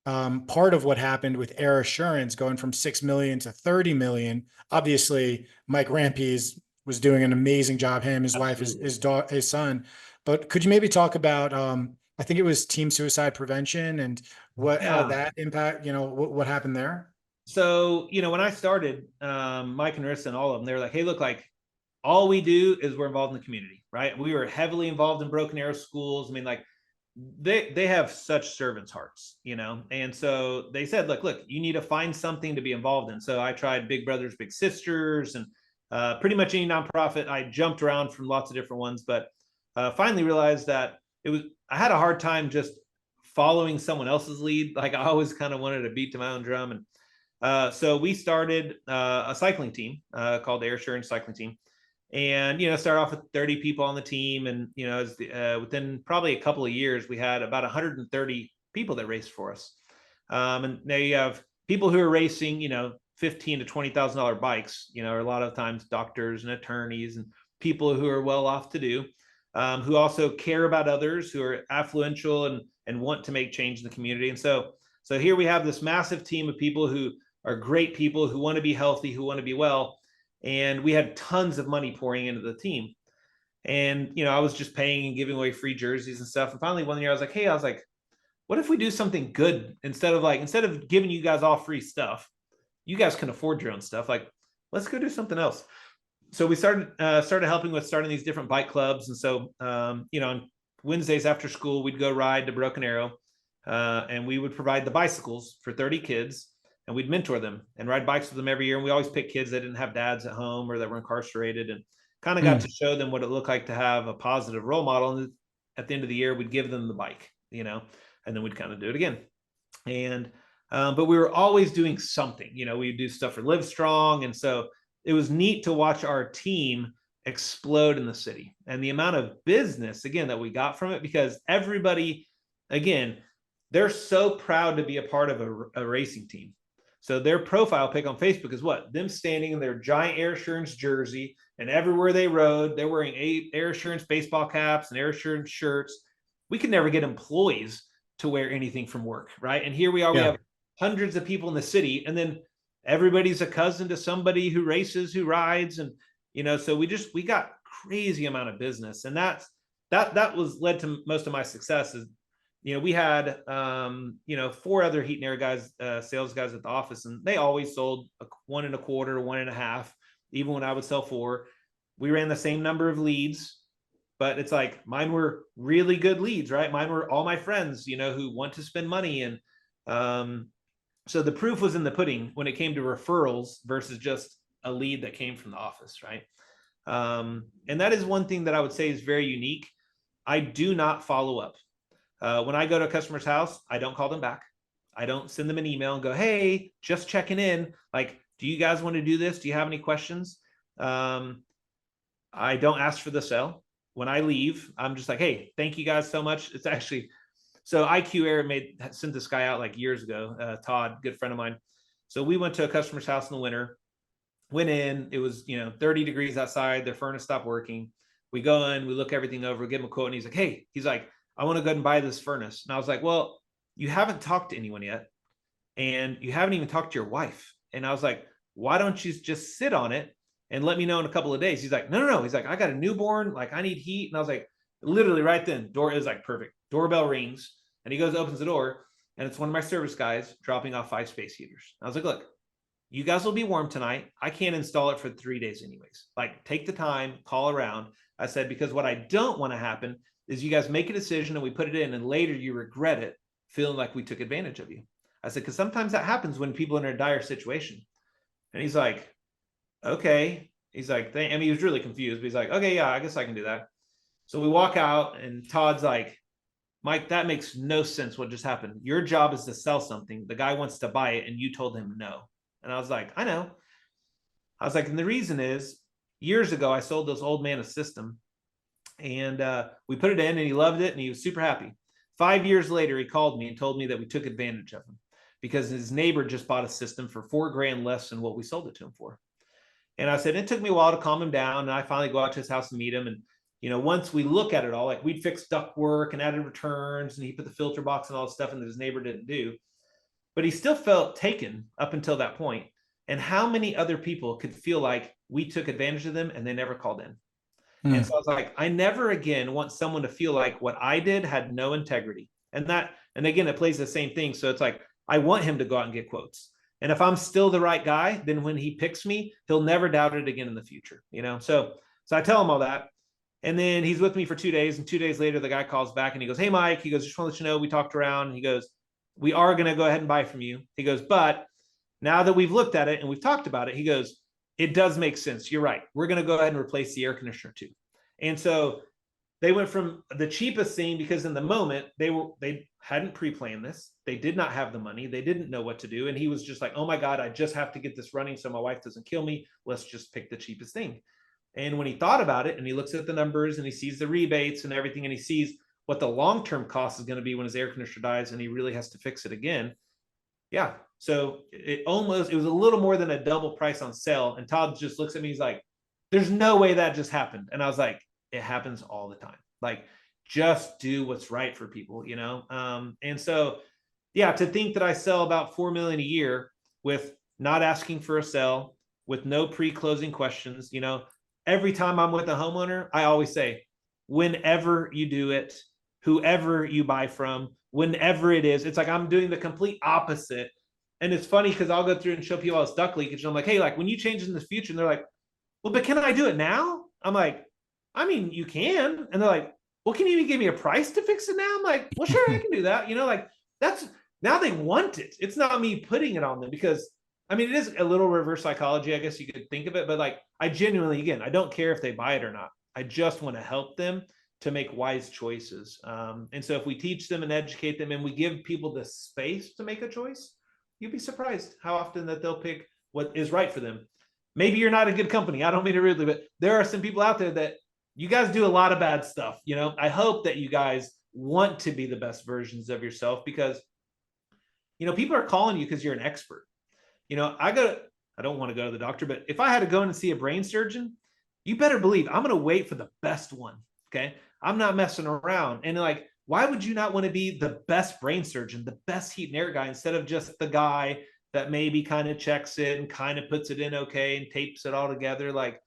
part of what happened with Air Assurance going from 6 million to 30 million. Obviously, Mike Rampeys was doing an amazing job, him, his wife, Absolutely. his son. But could you maybe talk about, I think it was teen suicide prevention and how Yeah. that impact, what happened there? So, when I started, Mike and Marissa and all of them, they were like, hey, look, like all we do is we're involved in the community, right? We were heavily involved in Broken Arrow schools. I mean, like they have such servants' hearts, And so they said, look, you need to find something to be involved in. So I tried Big Brothers, Big Sisters, and pretty much any nonprofit. I jumped around from lots of different ones, but finally realized that I had a hard time just following someone else's lead. Like I always kind of wanted to beat to my own drum. And so we started a cycling team called the Air Assurance Cycling Team, and start off with 30 people on the team, and within probably a couple of years, we had about 130 people that raced for us. And now you have people who are racing, $15,000 to $20,000 bikes, or a lot of times doctors and attorneys and people who are well off to do, who also care about others, who are affluential and want to make change in the community. And so here we have this massive team of people who are great people who want to be healthy, who want to be well. And we had tons of money pouring into the team. And, I was just paying and giving away free jerseys and stuff. And finally one year I was like, what if we do something good instead of giving you guys all free stuff? You guys can afford your own stuff. Like, let's go do something else. So we started helping with starting these different bike clubs. And so, on Wednesdays after school, we'd go ride to Broken Arrow, and we would provide the bicycles for 30 kids, and we'd mentor them and ride bikes with them every year. And we always pick kids that didn't have dads at home or that were incarcerated, and kind of got to show them what it looked like to have a positive role model. And at the end of the year, we'd give them the bike, and then we'd kind of do it again. And, but we were always doing something, we'd do stuff for Live Strong. And so it was neat to watch our team explode in the city and the amount of business, again, that we got from it, because everybody, again, they're so proud to be a part of a racing team. So their profile pic on Facebook is what? Them standing in their giant Air Assurance jersey, and everywhere they rode, they're wearing Air Assurance baseball caps and Air Assurance shirts. We could never get employees to wear anything from work, right? And here we are, we have hundreds of people in the city, and then everybody's a cousin to somebody who races, who rides. And, so we got crazy amount of business. And that was led to most of my successes. We had, 4 other heat and air guys, sales guys at the office, and they always sold 1.25, 1.5, even when I would sell 4. We ran the same number of leads, but it's like mine were really good leads, right? Mine were all my friends, who want to spend money. And so the proof was in the pudding when it came to referrals versus just a lead that came from the office, right? And that is one thing that I would say is very unique. I do not follow up. When I go to a customer's house, I don't call them back. I don't send them an email and go, hey, just checking in. Like, do you guys want to do this? Do you have any questions? I don't ask for the sale. When I leave, I'm just like, hey, thank you guys so much. It's actually, so IQ Air sent this guy out like years ago, Todd, good friend of mine. So we went to a customer's house in the winter, went in, it was, 30 degrees outside, their furnace stopped working. We go in, we look everything over, give him a quote, and he's like, hey, I want to go ahead and buy this furnace. And I was like, well, you haven't talked to anyone yet, and you haven't even talked to your wife. And I was like, why don't you just sit on it and let me know in a couple of days? He's like, no. He's like, I got a newborn, like I need heat. And I was like, literally right then, door is like perfect. Doorbell rings, and he goes, opens the door, and it's one of my service guys dropping off 5 space heaters. I was like, look, you guys will be warm tonight. I can't install it for 3 days anyways. Like, take the time, call around. I said, because what I don't want to happen is you guys make a decision and we put it in, and later you regret it, feeling like we took advantage of you. I said, because sometimes that happens when people are in a dire situation. And he's like, okay. He's like, I mean, he was really confused, but he's like, okay, yeah, I guess I can do that. So we walk out and Todd's like, Mike, that makes no sense what just happened. Your job is to sell something. The guy wants to buy it and you told him no. And I was like, I know. I was like, and the reason is years ago, I sold this old man a system and we put it in and he loved it and he was super happy. 5 years later, he called me and told me that we took advantage of him because his neighbor just bought a system for $4,000 less than what we sold it to him for. And I said, it took me a while to calm him down. And I finally go out to his house and meet him. And, once we look at it all, like we'd fixed duct work and added returns and he put the filter box and all the stuff that his neighbor didn't do. But he still felt taken up until that point. And how many other people could feel like we took advantage of them and they never called in? And so I was like, I never again want someone to feel like what I did had no integrity. And again, it plays the same thing. So it's like, I want him to go out and get quotes. And if I'm still the right guy, then when he picks me, he'll never doubt it again in the future, So I tell him all that. And then he's with me for 2 days. And 2 days later, the guy calls back and he goes, hey, Mike, he goes, just want to let you know, we talked around. And he goes, we are going to go ahead and buy from you. He goes, but now that we've looked at it and we've talked about it, he goes, it does make sense. You're right. We're going to go ahead and replace the air conditioner too. And so they went from the cheapest thing because in the moment they hadn't pre-planned this. They did not have the money. They didn't know what to do. And he was just like, oh my God, I just have to get this running so my wife doesn't kill me. Let's just pick the cheapest thing. And when he thought about it and he looks at the numbers and he sees the rebates and everything, and he sees what the long-term cost is going to be when his air conditioner dies and he really has to fix it again. Yeah. So it was a little more than a double price on sale. And Todd just looks at me. He's like, there's no way that just happened. And I was like, it happens all the time. Like, just do what's right for people, And so, yeah, to think that I sell about 4 million a year with not asking for a sell, with no pre-closing questions, every time I'm with a homeowner, I always say, whenever you do it, whoever you buy from, whenever it is, it's like I'm doing the complete opposite. And it's funny because I'll go through and show people all this duct leakage. And I'm like, hey, like when you change in the future, and they're like, well, but can I do it now? I'm like, I mean, you can. And they're like, well, can you even give me a price to fix it now? I'm like, well, sure, I can do that. Like that's now they want it. It's not me putting it on them because I mean, it is a little reverse psychology, I guess you could think of it. But like, I genuinely, again, I don't care if they buy it or not. I just want to help them to make wise choices. And so if we teach them and educate them and we give people the space to make a choice, you'd be surprised how often that they'll pick what is right for them. Maybe you're not a good company. I don't mean to rudely, but there are some people out there that you guys do a lot of bad stuff. I hope that you guys want to be the best versions of yourself because, people are calling you because you're an expert. I don't want to go to the doctor, but if I had to go in and see a brain surgeon, you better believe I'm going to wait for the best one. Okay. I'm not messing around. And like, why would you not want to be the best brain surgeon, the best heat and air guy, instead of just the guy that maybe kind of checks it and kind of puts it in okay and tapes it all together? Like,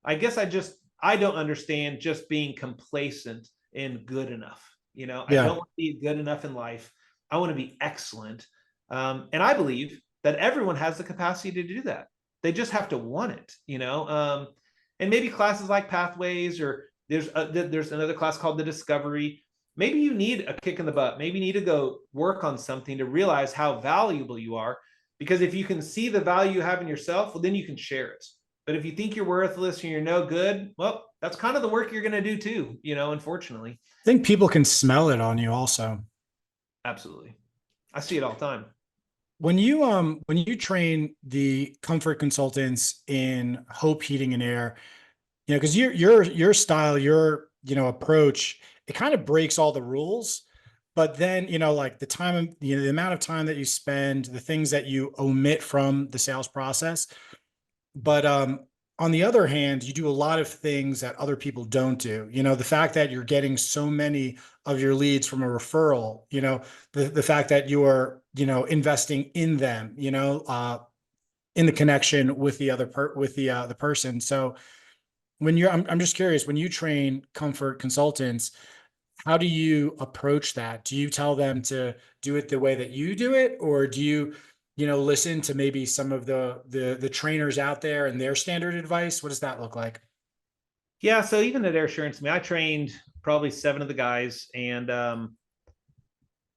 I guess I don't understand just being complacent and good enough. I don't want to be good enough in life. I want to be excellent. And I believe that everyone has the capacity to do that. They just have to want it, and maybe classes like Pathways, or there's another class called the Discovery. Maybe you need a kick in the butt. Maybe you need to go work on something to realize how valuable you are. Because if you can see the value you have in yourself, well, then you can share it. But if you think you're worthless and you're no good, well, that's kind of the work you're going to do too, unfortunately. I think people can smell it on you also. Absolutely. I see it all the time. When you train the comfort consultants in Hope Heating and Air, because your style, your approach, it kind of breaks all the rules. But then, like the time, the amount of time that you spend, the things that you omit from the sales process. But on the other hand, you do a lot of things that other people don't do. The fact that you're getting so many of your leads from a referral, the fact that you're, investing in them, in the connection with the other the person. So when I'm just curious, when you train comfort consultants, how do you approach that? Do you tell them to do it the way that you do it, or do you, listen to maybe some of the trainers out there and their standard advice? What does that look like? Yeah. So even at Air Assurance, I trained probably 7 of the guys, and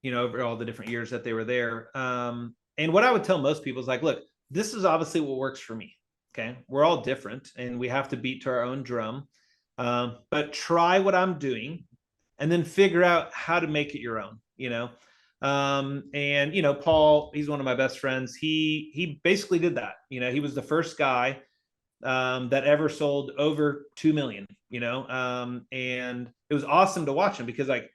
over all the different years that they were there. And what I would tell most people is like, look, this is obviously what works for me. Okay. We're all different and we have to beat to our own drum. But try what I'm doing and then figure out how to make it your own, you know? And, you know, Paul, he's one of my best friends. He basically did that. You know, he was the first guy that ever sold over 2 million, you know? And it was awesome to watch him because like,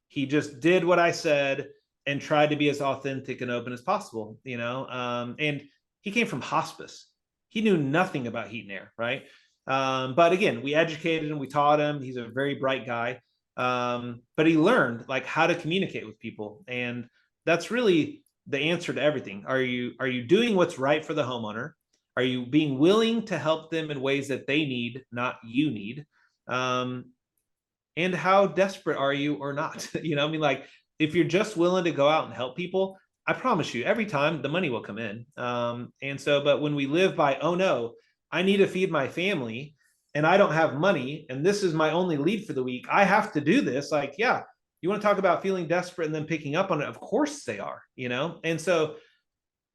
he just did what I said and tried to be as authentic and open as possible, you know? And he came from hospice. He knew nothing about heat and air, right? But again, we educated him, we taught him. He's a very bright guy. But he learned like how to communicate with people. And that's really the answer to everything. Are you doing what's right for the homeowner? Are you being willing to help them in ways that they need, not you need? And how desperate are you or not? You know, I mean, like if you're just willing to go out and help people, I promise you, every time the money will come in. And so, but when we live by, oh no, I need to feed my family and I don't have money, and this is my only lead for the week, I have to do this. Like, yeah, you want to talk about feeling desperate and then picking up on it? Of course they are, you know? And so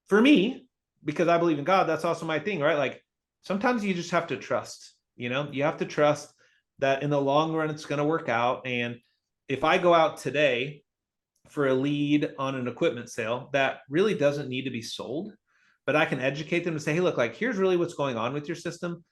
for me, because I believe in God, that's also my thing, right? Like sometimes you just have to trust, you know, you have to trust that in the long run, it's going to work out. And if I go out today for a lead on an equipment sale that really doesn't need to be sold, but I can educate them to say, hey, look, like here's really what's going on with your system.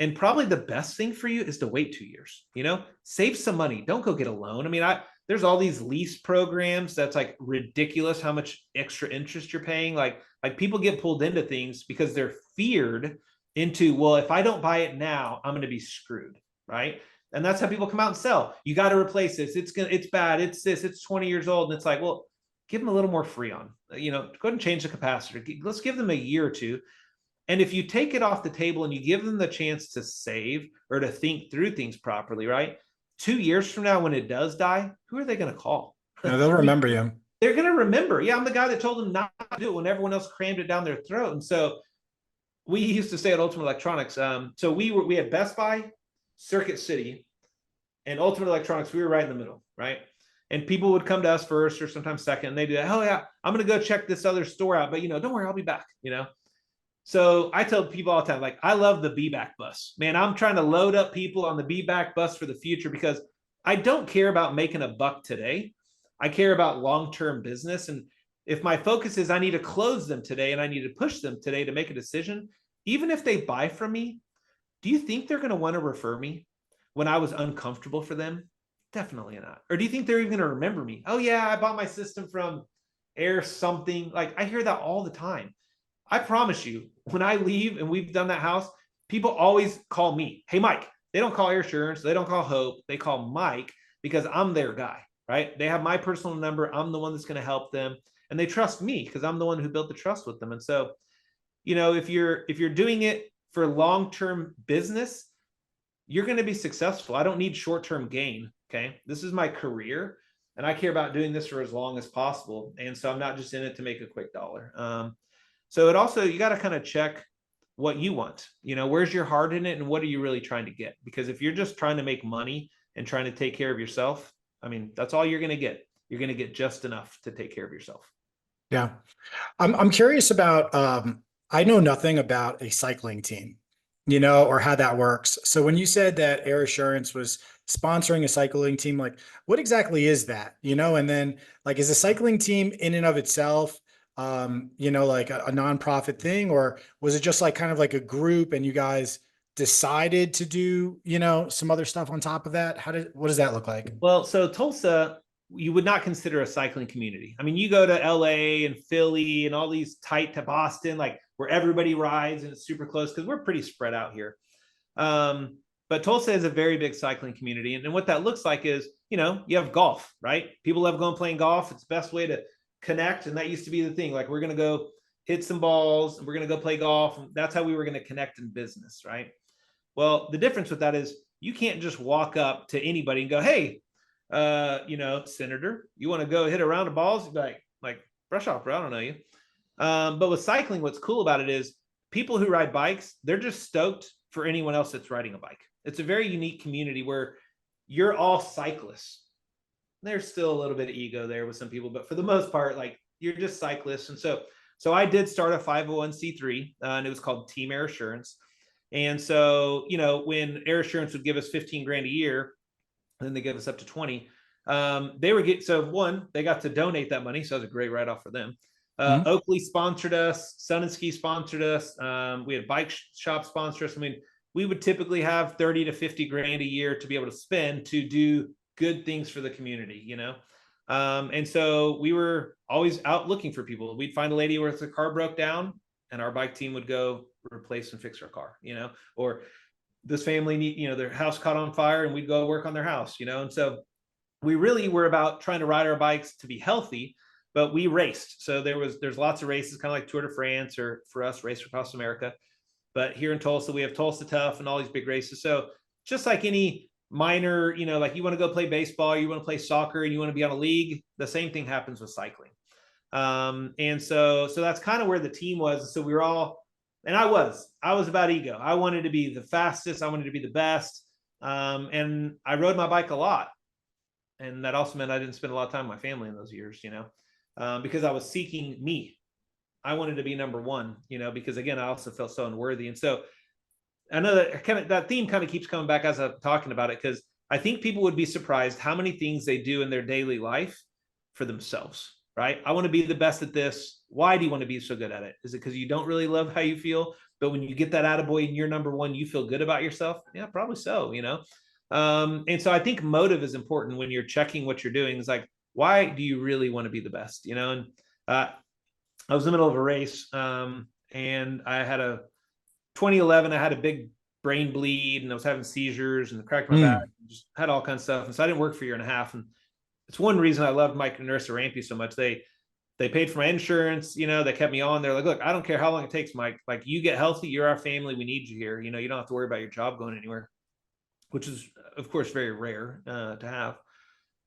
And probably the best thing for you is to wait 2 years, you know, save some money. Don't go get a loan. I mean, there's all these lease programs that's like ridiculous how much extra interest you're paying. Like people get pulled into things because they're feared into, well, if I don't buy it now, I'm going to be screwed. Right. And that's how people come out and sell. You got to replace this. It's bad. It's this, it's 20 years old. And it's like, well, give them a little more freon, you know, go ahead and change the capacitor. Let's give them a year or two. And if you take it off the table and you give them the chance to save or to think through things properly, right? 2 years from now, when it does die, who are they going to call? No, they'll remember you. They're going to remember. Yeah, I'm the guy that told them not to do it when everyone else crammed it down their throat. And so we used to say at Ultimate Electronics, so we had Best Buy, Circuit City, and Ultimate Electronics. We were right in the middle, right? And people would come to us first or sometimes second, and they'd do that. Oh yeah, I'm going to go check this other store out, but you know, don't worry, I'll be back, you know? So I tell people all the time, like, I love the be back bus, man. I'm trying to load up people on the be back bus for the future because I don't care about making a buck today. I care about long-term business. And if my focus is I need to close them today and I need to push them today to make a decision, even if they buy from me, do you think they're going to want to refer me when I was uncomfortable for them? Definitely not. Or do you think they're even going to remember me? Oh yeah, I bought my system from Air something. Like I hear that all the time. I promise you, when I leave and we've done that house, people always call me. Hey, Mike. They don't call Air Assurance. They don't call Hope. They call Mike because I'm their guy, right? They have my personal number. I'm the one that's going to help them. And they trust me because I'm the one who built the trust with them. And so, you know, if you're doing it for long-term business, you're going to be successful. I don't need short-term gain. Okay. This is my career and I care about doing this for as long as possible. And so I'm not just in it to make a quick dollar. So it also, you got to kind of check what you want, you know, where's your heart in it and what are you really trying to get? Because if you're just trying to make money and trying to take care of yourself, I mean, that's all you're going to get. You're going to get just enough to take care of yourself. Yeah. I'm curious about, I know nothing about a cycling team, you know, or how that works. So when you said that Air Assurance was sponsoring a cycling team, like what exactly is that, you know? And then like, is a cycling team in and of itself, you know, like a nonprofit thing, or was it just like kind of like a group and you guys decided to do, you know, some other stuff on top of that? What does that look like? Well, so Tulsa, you would not consider a cycling community. I mean, you go to LA and Philly and all these tight to Boston, like where everybody rides and it's super close because we're pretty spread out here. But Tulsa is a very big cycling community. And what that looks like is, you know, you have golf, right? People love going playing golf. It's the best way to connect. And that used to be the thing. Like, we're going to go hit some balls and we're going to go play golf. And that's how we were going to connect in business, right? Well, the difference with that is you can't just walk up to anybody and go, hey, you know, Senator, you want to go hit a round of balls? You'd be like, brush off, bro. I don't know you. But with cycling, what's cool about it is people who ride bikes, they're just stoked for anyone else that's riding a bike. It's a very unique community where you're all cyclists. There's still a little bit of ego there with some people, but for the most part, like you're just cyclists. And so I did start a 501c3 and it was called Team Air Assurance. And so, when Air Assurance would give us 15 grand a year, and then they give us up to 20, they got to donate that money. So that was a great write-off for them. Oakley sponsored us, Sun and Ski sponsored us. We had bike shop sponsor us. I mean, we would typically have 30 to 50 grand a year to be able to spend to do good things for the community, and so we were always out looking for people. We'd find a lady where the car broke down and our bike team would go replace and fix her car, or this family need, their house caught on fire and we'd go work on their house, and so we really were about trying to ride our bikes to be healthy, but we raced. So there's lots of races, kind of like Tour de France, or for us, Race Across America. But here in Tulsa, we have Tulsa Tough and all these big races. So just like any minor, like you want to go play baseball, you want to play soccer, and you want to be on a league, the same thing happens with cycling. And so that's kind of where the team was. So we were all, and I was about ego. I wanted to be the fastest. I wanted to be the best. And I rode my bike a lot. And that also meant I didn't spend a lot of time with my family in those years, because I was seeking me. I wanted to be number one, because again, I also felt so unworthy. And so I know that theme kind of keeps coming back as I'm talking about it, because I think people would be surprised how many things they do in their daily life for themselves, right? I want to be the best at this. Why do you want to be so good at it? Is it because you don't really love how you feel? But when you get that attaboy and you're number one, you feel good about yourself? Yeah, probably so, and so I think motive is important when you're checking what you're doing. It's like, why do you really want to be the best? And I was in the middle of a race, and I had 2011, I had a big brain bleed and I was having seizures and cracked my back, just had all kinds of stuff. And so I didn't work for a year and a half. And it's one reason I loved Mike and Nurse Rampy so much. They paid for my insurance, they kept me on. They're like, look, I don't care how long it takes, Mike. Like, you get healthy, you're our family. We need you here. You don't have to worry about your job going anywhere, which is, of course, very rare to have.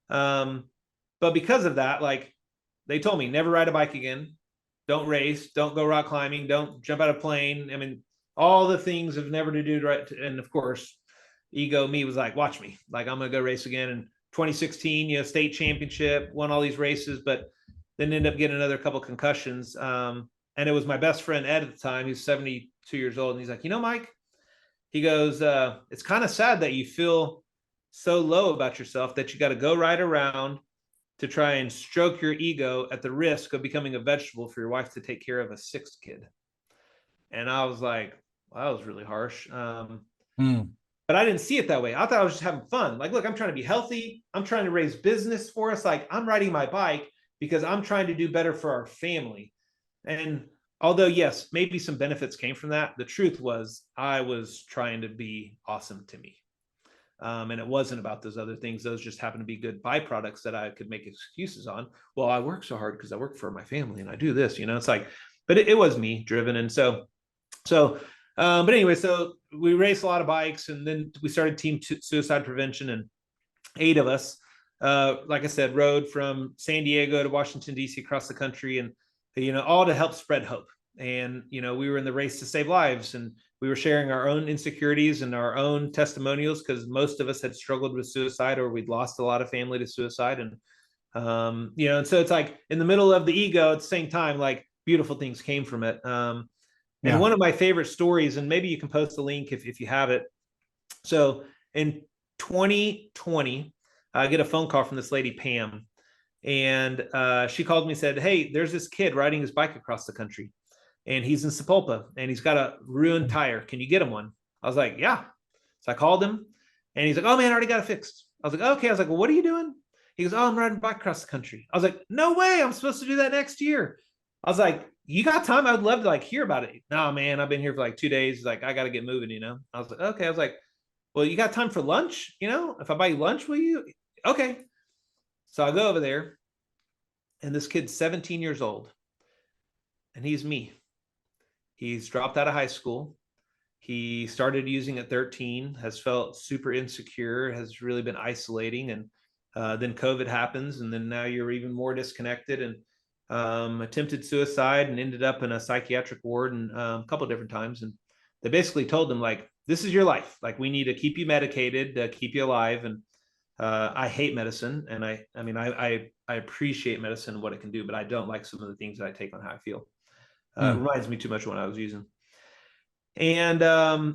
But because of that, like, they told me, never ride a bike again. Don't race. Don't go rock climbing. Don't jump out of a plane. I mean, all the things of never to do right. And of course, ego me was like, watch me. Like, I'm going to go race again. In 2016, state championship, won all these races, but then ended up getting another couple concussions. And it was my best friend, Ed, at the time. He's 72 years old. And he's like, Mike, he goes, it's kind of sad that you feel so low about yourself that you got to go right around to try and stroke your ego at the risk of becoming a vegetable for your wife to take care of a sixth kid. And I was like, wow, that was really harsh. But I didn't see it that way. I thought I was just having fun. Like, look, I'm trying to be healthy. I'm trying to raise business for us. Like, I'm riding my bike because I'm trying to do better for our family. And although, yes, maybe some benefits came from that, the truth was I was trying to be awesome to me. And it wasn't about those other things. Those just happened to be good byproducts that I could make excuses on. Well, I work so hard because I work for my family and I do this, it's like, but it was me driven. And but anyway, so we raced a lot of bikes, and then we started team suicide prevention, and 8 of us, like I said, rode from San Diego to Washington, D.C., across the country, and, all to help spread hope. And, we were in the race to save lives, and we were sharing our own insecurities and our own testimonials, because most of us had struggled with suicide, or we'd lost a lot of family to suicide. And, and so it's like in the middle of the ego, at the same time, like, beautiful things came from it. And one of my favorite stories, and maybe you can post the link if you have it. So in 2020, I get a phone call from this lady, Pam, and she called me and said, hey, there's this kid riding his bike across the country, and he's in Sapulpa, and he's got a ruined tire. Can you get him one? I was like, yeah. So I called him, and he's like, oh man, I already got it fixed. I was like, okay. I was like, well, what are you doing? He goes, oh, I'm riding a bike across the country. I was like, no way, I'm supposed to do that next year. I was like, you got time? I would love to hear about it. No, man, I've been here for 2 days. He's like, I got to get moving, I was like, okay. I was like, well, you got time for lunch? If I buy you lunch, will you? Okay. So I go over there, and this kid's 17 years old, and he's me. He's dropped out of high school. He started using at 13, has felt super insecure, has really been isolating. And then COVID happens, and then now you're even more disconnected, and attempted suicide and ended up in a psychiatric ward, and a couple of different times. And they basically told him, like, this is your life. Like, we need to keep you medicated to keep you alive. And I hate medicine. And I appreciate medicine and what it can do, but I don't like some of the things that I take on how I feel. It reminds me too much of when I was using. And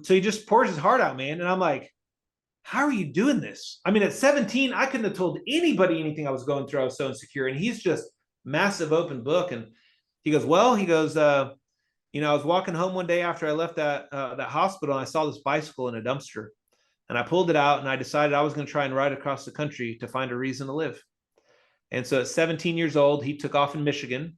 so he just pours his heart out, man. And I'm like, how are you doing this? I mean, at 17, I couldn't have told anybody anything I was going through. I was so insecure. And he's just massive open book. And he goes, well, he goes, I was walking home one day after I left that hospital, and I saw this bicycle in a dumpster. And I pulled it out, and I decided I was going to try and ride across the country to find a reason to live. And so at 17 years old, he took off in Michigan,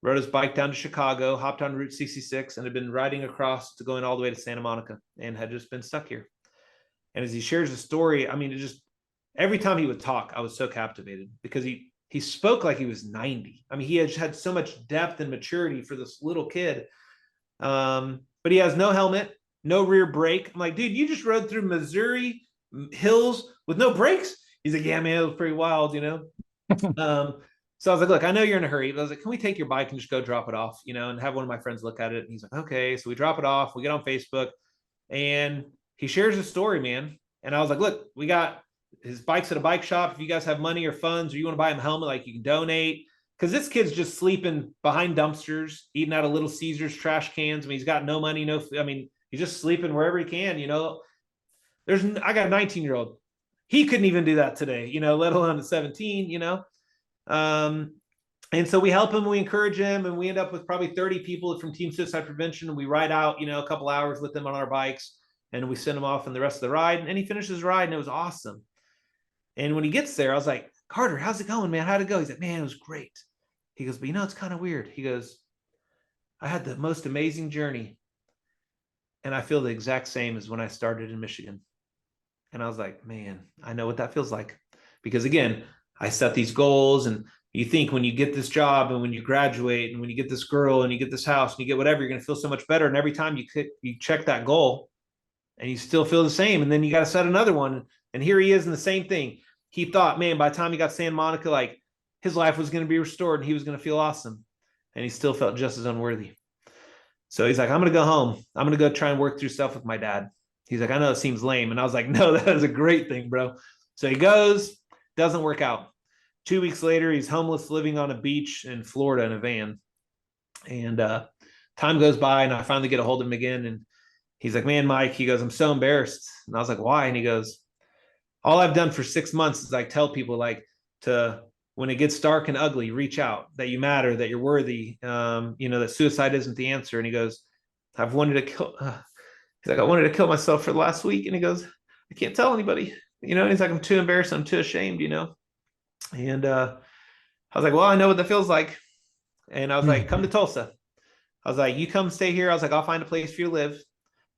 rode his bike down to Chicago, hopped on Route 66, and had been riding across to going all the way to Santa Monica, and had just been stuck here. And as he shares the story, I mean, it just, every time he would talk, I was so captivated because he spoke like he was 90. I mean, he had so much depth and maturity for this little kid. But he has no helmet, no rear brake. I'm like, dude, you just rode through Missouri hills with no brakes? He's like, yeah, man, it was pretty wild, So I was like, look, I know you're in a hurry, but I was like, can we take your bike and just go drop it off, and have one of my friends look at it? And he's like, okay. So we drop it off, we get on Facebook, and he shares his story, man. And I was like, look, we got his bike's at a bike shop. If you guys have money or funds, or you want to buy him a helmet, like, you can donate. Because this kid's just sleeping behind dumpsters, eating out of Little Caesars trash cans. I mean, he's got no money, he's just sleeping wherever he can, I got a 19-year-old. He couldn't even do that today, let alone at 17, And so we help him, we encourage him, and we end up with probably 30 people from Team Suicide Prevention. And we ride out, a couple hours with them on our bikes, and we send him off in the rest of the ride. And he finishes the ride, and it was awesome. And when he gets there, I was like, Carter, how's it going, man? How'd it go? He's like, man, it was great. He goes, but it's kind of weird. He goes, I had the most amazing journey, and I feel the exact same as when I started in Michigan. And I was like, man, I know what that feels like. Because again, I set these goals, and you think when you get this job and when you graduate and when you get this girl and you get this house and you get whatever, you're going to feel so much better. And every time you check that goal and you still feel the same. And then you got to set another one. And here he is in the same thing. He thought, man, by the time he got Santa Monica, like, his life was going to be restored and he was going to feel awesome. And he still felt just as unworthy. So he's like, I'm going to go home. I'm going to go try and work through stuff with my dad. He's like, I know it seems lame. And I was like, no, that is a great thing, bro. So he goes, doesn't work out. 2 weeks later, he's homeless, living on a beach in Florida in a van. And time goes by, and I finally get a hold of him again. And he's like, man, Mike, he goes, I'm so embarrassed. And I was like, why? And he goes, all I've done for 6 months is like tell people, like, to, when it gets dark and ugly, reach out, that you matter, that you're worthy, that suicide isn't the answer. And he goes, I've wanted to kill. He's like, I wanted to kill myself for the last week. And he goes, I can't tell anybody, and he's like, I'm too embarrassed. I'm too ashamed, And I was like, well, I know what that feels like. And I was like, come to Tulsa. I was like, you come stay here. I was like, I'll find a place for you to live,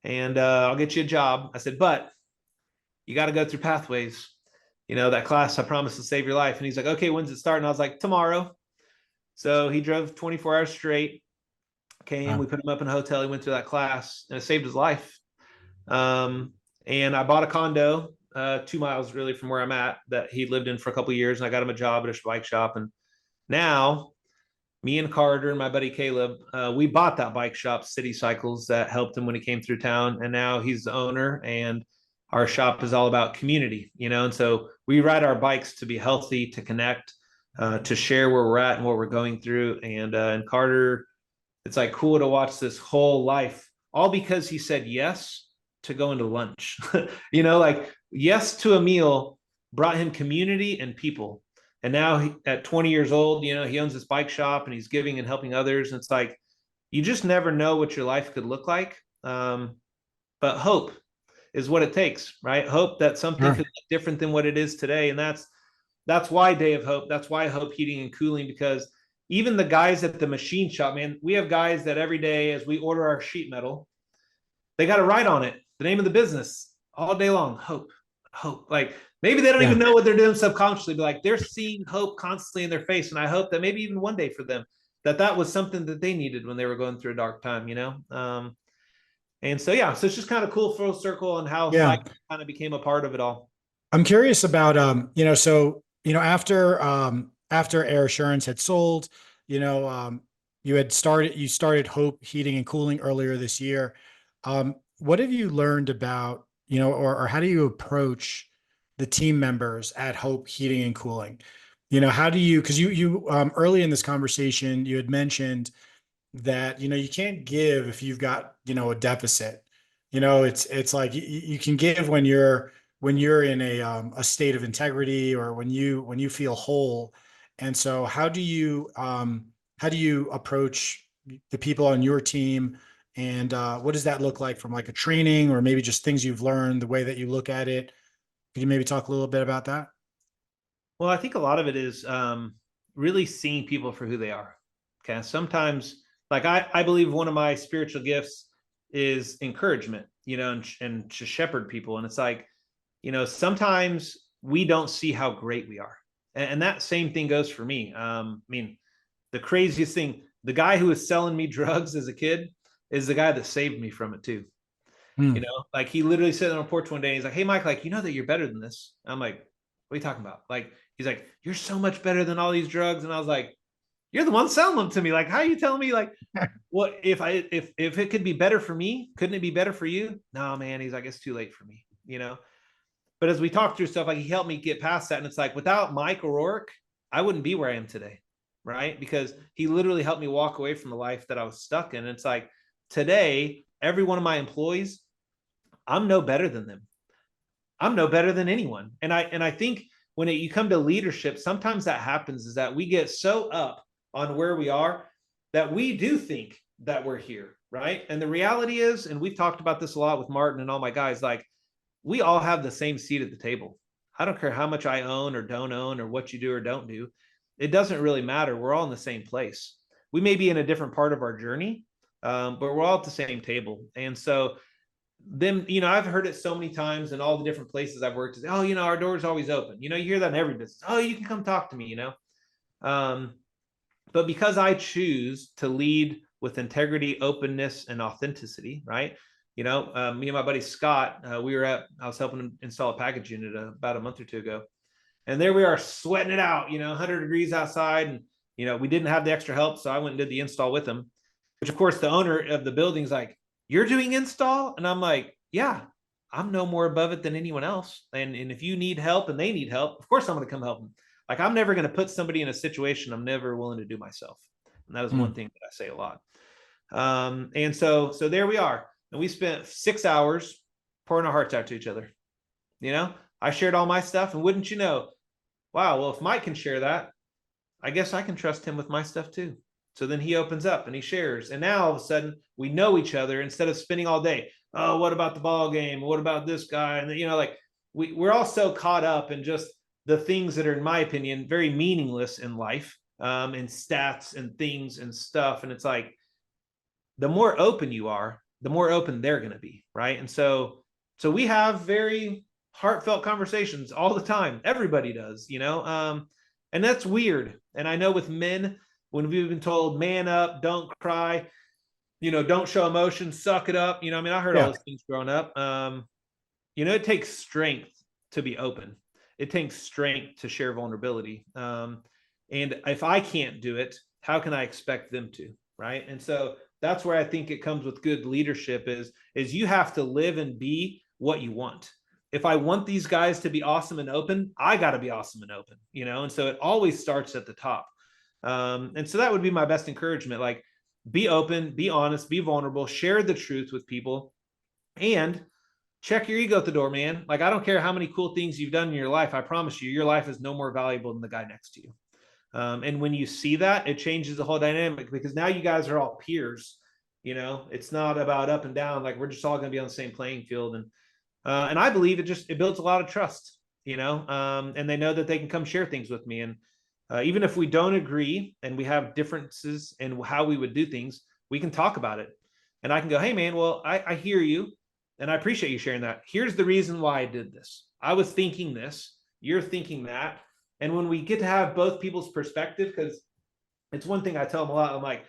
and I'll get you a job. I said, but you got to go through Pathways, that class I promised to save your life. And he's like, okay, when's it start? And I was like, tomorrow. So he drove 24 hours straight, came, we put him up in a hotel. He went through that class, and it saved his life. And I bought a condo 2 miles really from where I'm at that he lived in for a couple of years. And I got him a job at a bike shop. And now me and Carter and my buddy Caleb, we bought that bike shop, City Cycles, that helped him when he came through town. And now he's the owner, and our shop is all about community, and so we ride our bikes to be healthy, to connect, to share where we're at and what we're going through. And Carter, it's like cool to watch this whole life, all because he said yes to going to lunch, like yes to a meal brought him community and people. And now at 20 years old, he owns this bike shop and he's giving and helping others. And it's like, you just never know what your life could look like. But hope is what it takes, right? Hope that something could look different than what it is today. And that's why Day of Hope. That's why Hope Heating and Cooling, because even the guys at the machine shop, man, we have guys that every day as we order our sheet metal, they got to write on it the name of the business all day long. Hope. Like, maybe they don't even know what they're doing subconsciously, but like they're seeing hope constantly in their face. And I hope that maybe even one day for them, that was something that they needed when they were going through a dark time, And so, so it's just kind of cool, full circle, and how cycling kind of became a part of it all. I'm curious about, after Air Assurance had sold, you started Hope Heating and Cooling earlier this year. What have you learned about, or how do you approach the team members at Hope Heating and Cooling? How do you, because you early in this conversation, you had mentioned that, you can't give if you've got, a deficit. It's like you can give when you're in a state of integrity, or when you feel whole. And so how do you approach the people on your team? And what does that look like from like a training, or maybe just things you've learned, the way that you look at it? Could you maybe talk a little bit about that? Well, I think a lot of it is really seeing people for who they are. Okay. Sometimes, like I believe one of my spiritual gifts is encouragement, and to shepherd people. And it's like, sometimes we don't see how great we are. And that same thing goes for me. I mean, the craziest thing, the guy who was selling me drugs as a kid is the guy that saved me from it too. Hmm. Like he literally sat on a porch one day and he's like, "Hey, Mike, like, that you're better than this." I'm like, "What are you talking about?" Like, he's like, "You're so much better than all these drugs." And I was like, "You're the one selling them to me. Like, how are you telling me, like, what if it could be better for me, couldn't it be better for you?" No, man. He's like, "It's too late for me." But as we talked through stuff, like, he helped me get past that. And it's like, without Mike O'Rourke, I wouldn't be where I am today. Right. Because he literally helped me walk away from the life that I was stuck in. And it's like, today, every one of my employees, I'm no better than them. I'm no better than anyone. And I think when you come to leadership, sometimes that happens, is that we get so up on where we are that we do think that we're here. Right. And the reality is, and we've talked about this a lot with Martin and all my guys, like, we all have the same seat at the table. I don't care how much I own or don't own, or what you do or don't do. It doesn't really matter. We're all in the same place. We may be in a different part of our journey, but we're all at the same table. And so then, I've heard it so many times in all the different places I've worked, is, "Oh, our door's always open." You hear that in every business. "Oh, you can come talk to me." Um, but because I choose to lead with integrity, openness, and authenticity, right? Me and my buddy Scott, I was helping him install a package unit about a month or two ago. And there we are, sweating it out, 100 degrees outside. And, we didn't have the extra help. So I went and did the install with him, which, of course, the owner of the building is like, "You're doing install?" And I'm like, "Yeah, I'm no more above it than anyone else. And if you need help and they need help, of course I'm going to come help them." Like, I'm never going to put somebody in a situation I'm never willing to do myself. And that is one Hmm. thing that I say a lot. And so there we are. And we spent 6 hours pouring our hearts out to each other. I shared all my stuff, and wouldn't you know, wow, well, if Mike can share that, I guess I can trust him with my stuff too. So then he opens up and he shares. And now all of a sudden we know each other, instead of spending all day, "Oh, what about the ball game? What about this guy?" And like, we're all so caught up in just the things that are, in my opinion, very meaningless in life, and stats and things and stuff. And it's like, the more open you are, the more open they're going to be. Right. And so we have very heartfelt conversations all the time. Everybody does. And that's weird. And I know with men, when we've been told, "Man up, don't cry, don't show emotion, suck it up." I mean, I heard all Yeah. those things growing up. It takes strength to be open. It takes strength to share vulnerability. And if I can't do it, how can I expect them to? Right. And so that's where I think it comes with good leadership, is you have to live and be what you want. If I want these guys to be awesome and open, I got to be awesome and open. And so it always starts at the top. And so that would be my best encouragement. Like, be open, be honest, be vulnerable, share the truth with people, and check your ego at the door, man. Like, I don't care how many cool things you've done in your life. I promise you, your life is no more valuable than the guy next to you. And when you see that, it changes the whole dynamic, because now you guys are all peers. It's not about up and down. Like, we're just all going to be on the same playing field. And I believe it builds a lot of trust, and they know that they can come share things with me. And even if we don't agree and we have differences in how we would do things, we can talk about it. And I can go, "Hey, man, well, I hear you and I appreciate you sharing that. Here's the reason why I did this. I was thinking this, you're thinking that." And when we get to have both people's perspective, because it's one thing I tell them a lot, I'm like,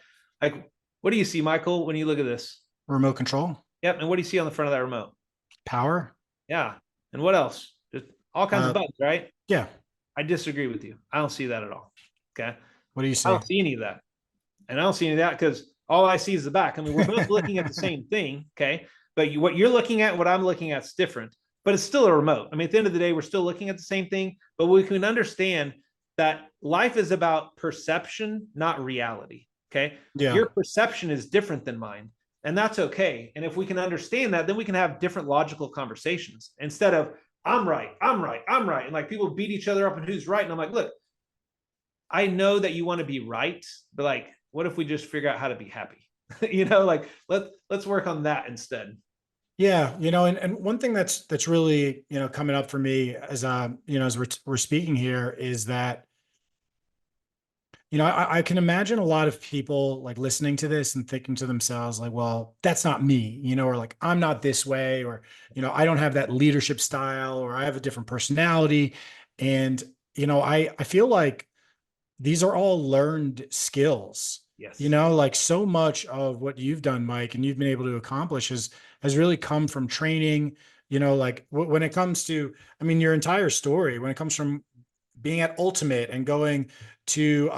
"What do you see, Michael, when you look at this?" Remote control, "Yep." "And what do you see on the front of that remote?" power. "Yeah." "And what else?" "Just all kinds of Uh, buttons, right?" yeah. "I disagree with you. I don't see that at all." Okay. What do you "I see? don't see any of that." "And I don't see any of that because all I see is the back." I mean, we're both looking at the same thing. Okay. But what you're looking at, what I'm looking at is different, but it's still a remote. I mean, at the end of the day, we're still looking at the same thing, but we can understand that life is about perception, not reality. Okay. Yeah. Your perception is different than mine. And that's okay. And if we can understand that, then we can have different logical conversations instead of I'm right, I'm right, I'm right. And like people beat each other up and who's right. And I'm like, look, I know that you want to be right, but like, what if we just figure out how to be happy? Like let's work on that instead. Yeah, and one thing that's really, coming up for me as as we're speaking here is that, I can imagine a lot of people like listening to this and thinking to themselves like, well, that's not me, or like I'm not this way, or I don't have that leadership style, or I have a different personality. And I feel like these are all learned skills. Yes. Like so much of what you've done, Mike, and you've been able to accomplish has really come from training. Like when it comes to, I mean, your entire story, when it comes from being at Ultimate and going to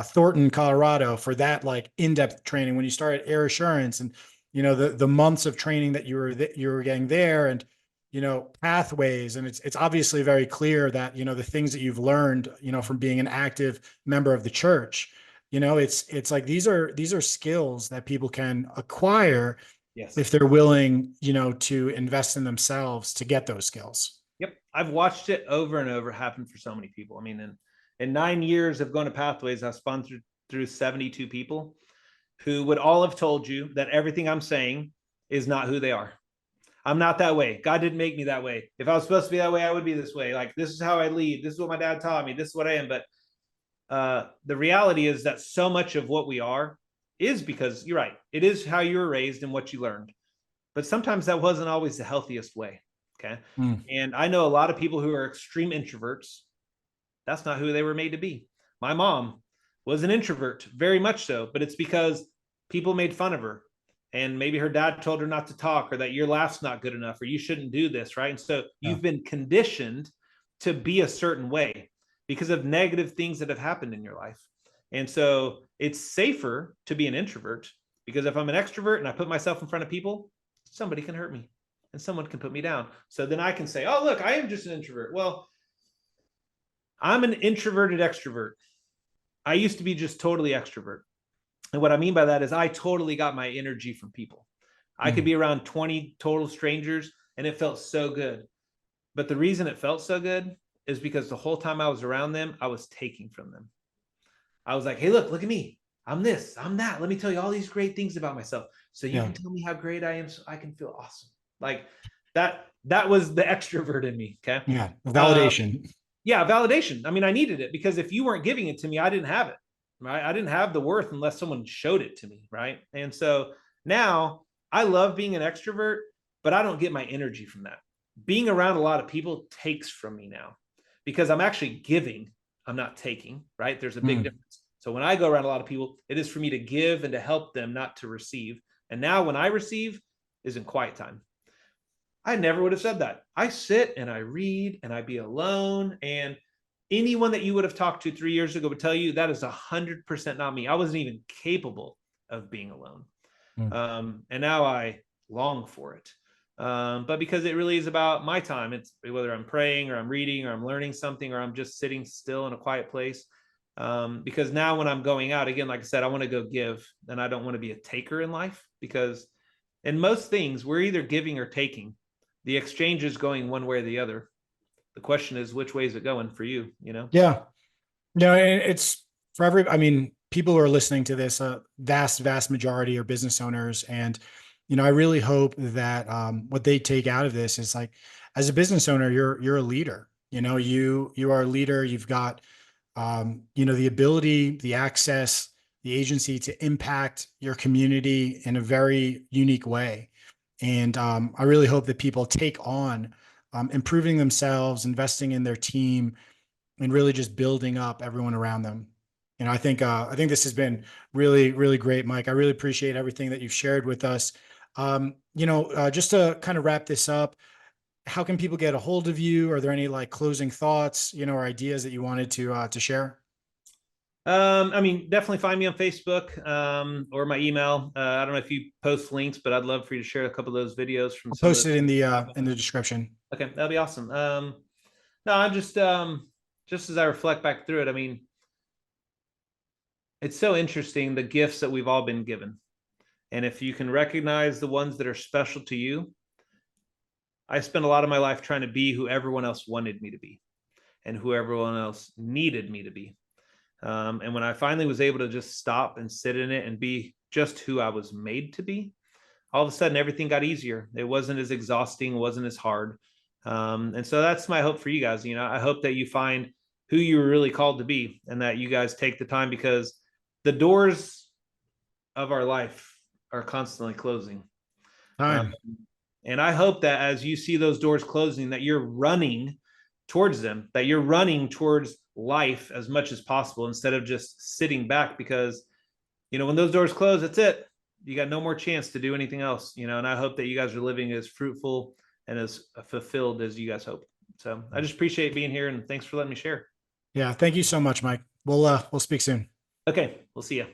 Thornton, Colorado for that like in-depth training, when you started Air Assurance, and the months of training that you were getting there, and pathways. And it's obviously very clear that the things that you've learned from being an active member of the church, it's like these are skills that people can acquire Yes. if they're willing to invest in themselves to get those skills. Yep. I've watched it over and over happen for so many people. I mean, in 9 years of going to Pathways, I've sponsored through 72 people who would all have told you that everything I'm saying is not who they are. I'm not that way. God didn't make me that way. If I was supposed to be that way, I would be this way. Like, this is how I lead. This is what my dad taught me. This is what I am. But the reality is that so much of what we are is because you're right. It is how you were raised and what you learned. But sometimes that wasn't always the healthiest way. Okay. And I know a lot of people who are extreme introverts. That's not who they were made to be. My mom was an introvert, very much so, but it's because people made fun of her. And maybe her dad told her not to talk, or that your laugh's not good enough, or you shouldn't do this, right? And so Yeah. you've been conditioned to be a certain way because of negative things that have happened in your life. And so it's safer to be an introvert, because if I'm an extrovert and I put myself in front of people, somebody can hurt me and someone can put me down. So then I can say, oh, look, I am just an introvert. Well, I'm an introverted extrovert. I used to be just totally extrovert. And what I mean by that is I totally got my energy from people. I could be around 20 total strangers and it felt so good. But the reason it felt so good is because the whole time I was around them, I was taking from them. I was like, hey, look at me. I'm this, I'm that. Let me tell you all these great things about myself. So you Yeah. can tell me how great I am so I can feel awesome. Like that was the extrovert in me. Okay. Yeah. Validation. Yeah, validation. I mean, I needed it because if you weren't giving it to me, I didn't have it. Right. I didn't have the worth unless someone showed it to me. Right. And so now I love being an extrovert, but I don't get my energy from that. Being around a lot of people takes from me now because I'm actually giving. I'm not taking. Right. There's a big difference. So when I go around a lot of people, it is for me to give and to help them, not to receive. And now when I receive is in quiet time. I never would have said that. I sit and I read and I be alone. And anyone that you would have talked to 3 years ago would tell you that is 100% not me. I wasn't even capable of being alone. And now I long for it. But because it really is about my time, it's whether I'm praying or I'm reading or I'm learning something or I'm just sitting still in a quiet place. Because now when I'm going out, again, like I said, I want to go give and I don't want to be a taker in life, because in most things, we're either giving or taking. The exchange is going one way or the other. The question is, which way is it going for you? Yeah. It's for I mean, people who are listening to this, vast majority are business owners. And, I really hope that what they take out of this is like, as a business owner, you're a leader. You are a leader. You've got, the ability, the access, the agency to impact your community in a very unique way. And I really hope that people take on improving themselves, investing in their team, and really just building up everyone around them. I think this has been really, really great, Mike. I really appreciate everything that you've shared with us. Just to kind of wrap this up, how can people get a hold of you? Are there any like closing thoughts, or ideas that you wanted to share? I mean, definitely find me on Facebook or my email. I don't know if you post links, but I'd love for you to share a couple of those videos from I'll some of post the it things that in happened. the description. Okay, that'd be awesome. No, I'm just as I reflect back through it, I mean, it's so interesting, the gifts that we've all been given. And if you can recognize the ones that are special to you, I spent a lot of my life trying to be who everyone else wanted me to be and who everyone else needed me to be. And when I finally was able to just stop and sit in it and be just who I was made to be, all of a sudden everything got easier. It wasn't as exhausting, it wasn't as hard. And so that's my hope for you guys. I hope that you find who you were really called to be and that you guys take the time, because the doors of our life are constantly closing. Time. And I hope that as you see those doors closing, that you're running towards them, that you're running towards life as much as possible instead of just sitting back, because, when those doors close, that's it. You got no more chance to do anything else, and I hope that you guys are living as fruitful and as fulfilled as you guys hope. So I just appreciate being here, and thanks for letting me share. Yeah. Thank you so much, Mike. We'll speak soon. Okay. We'll see you.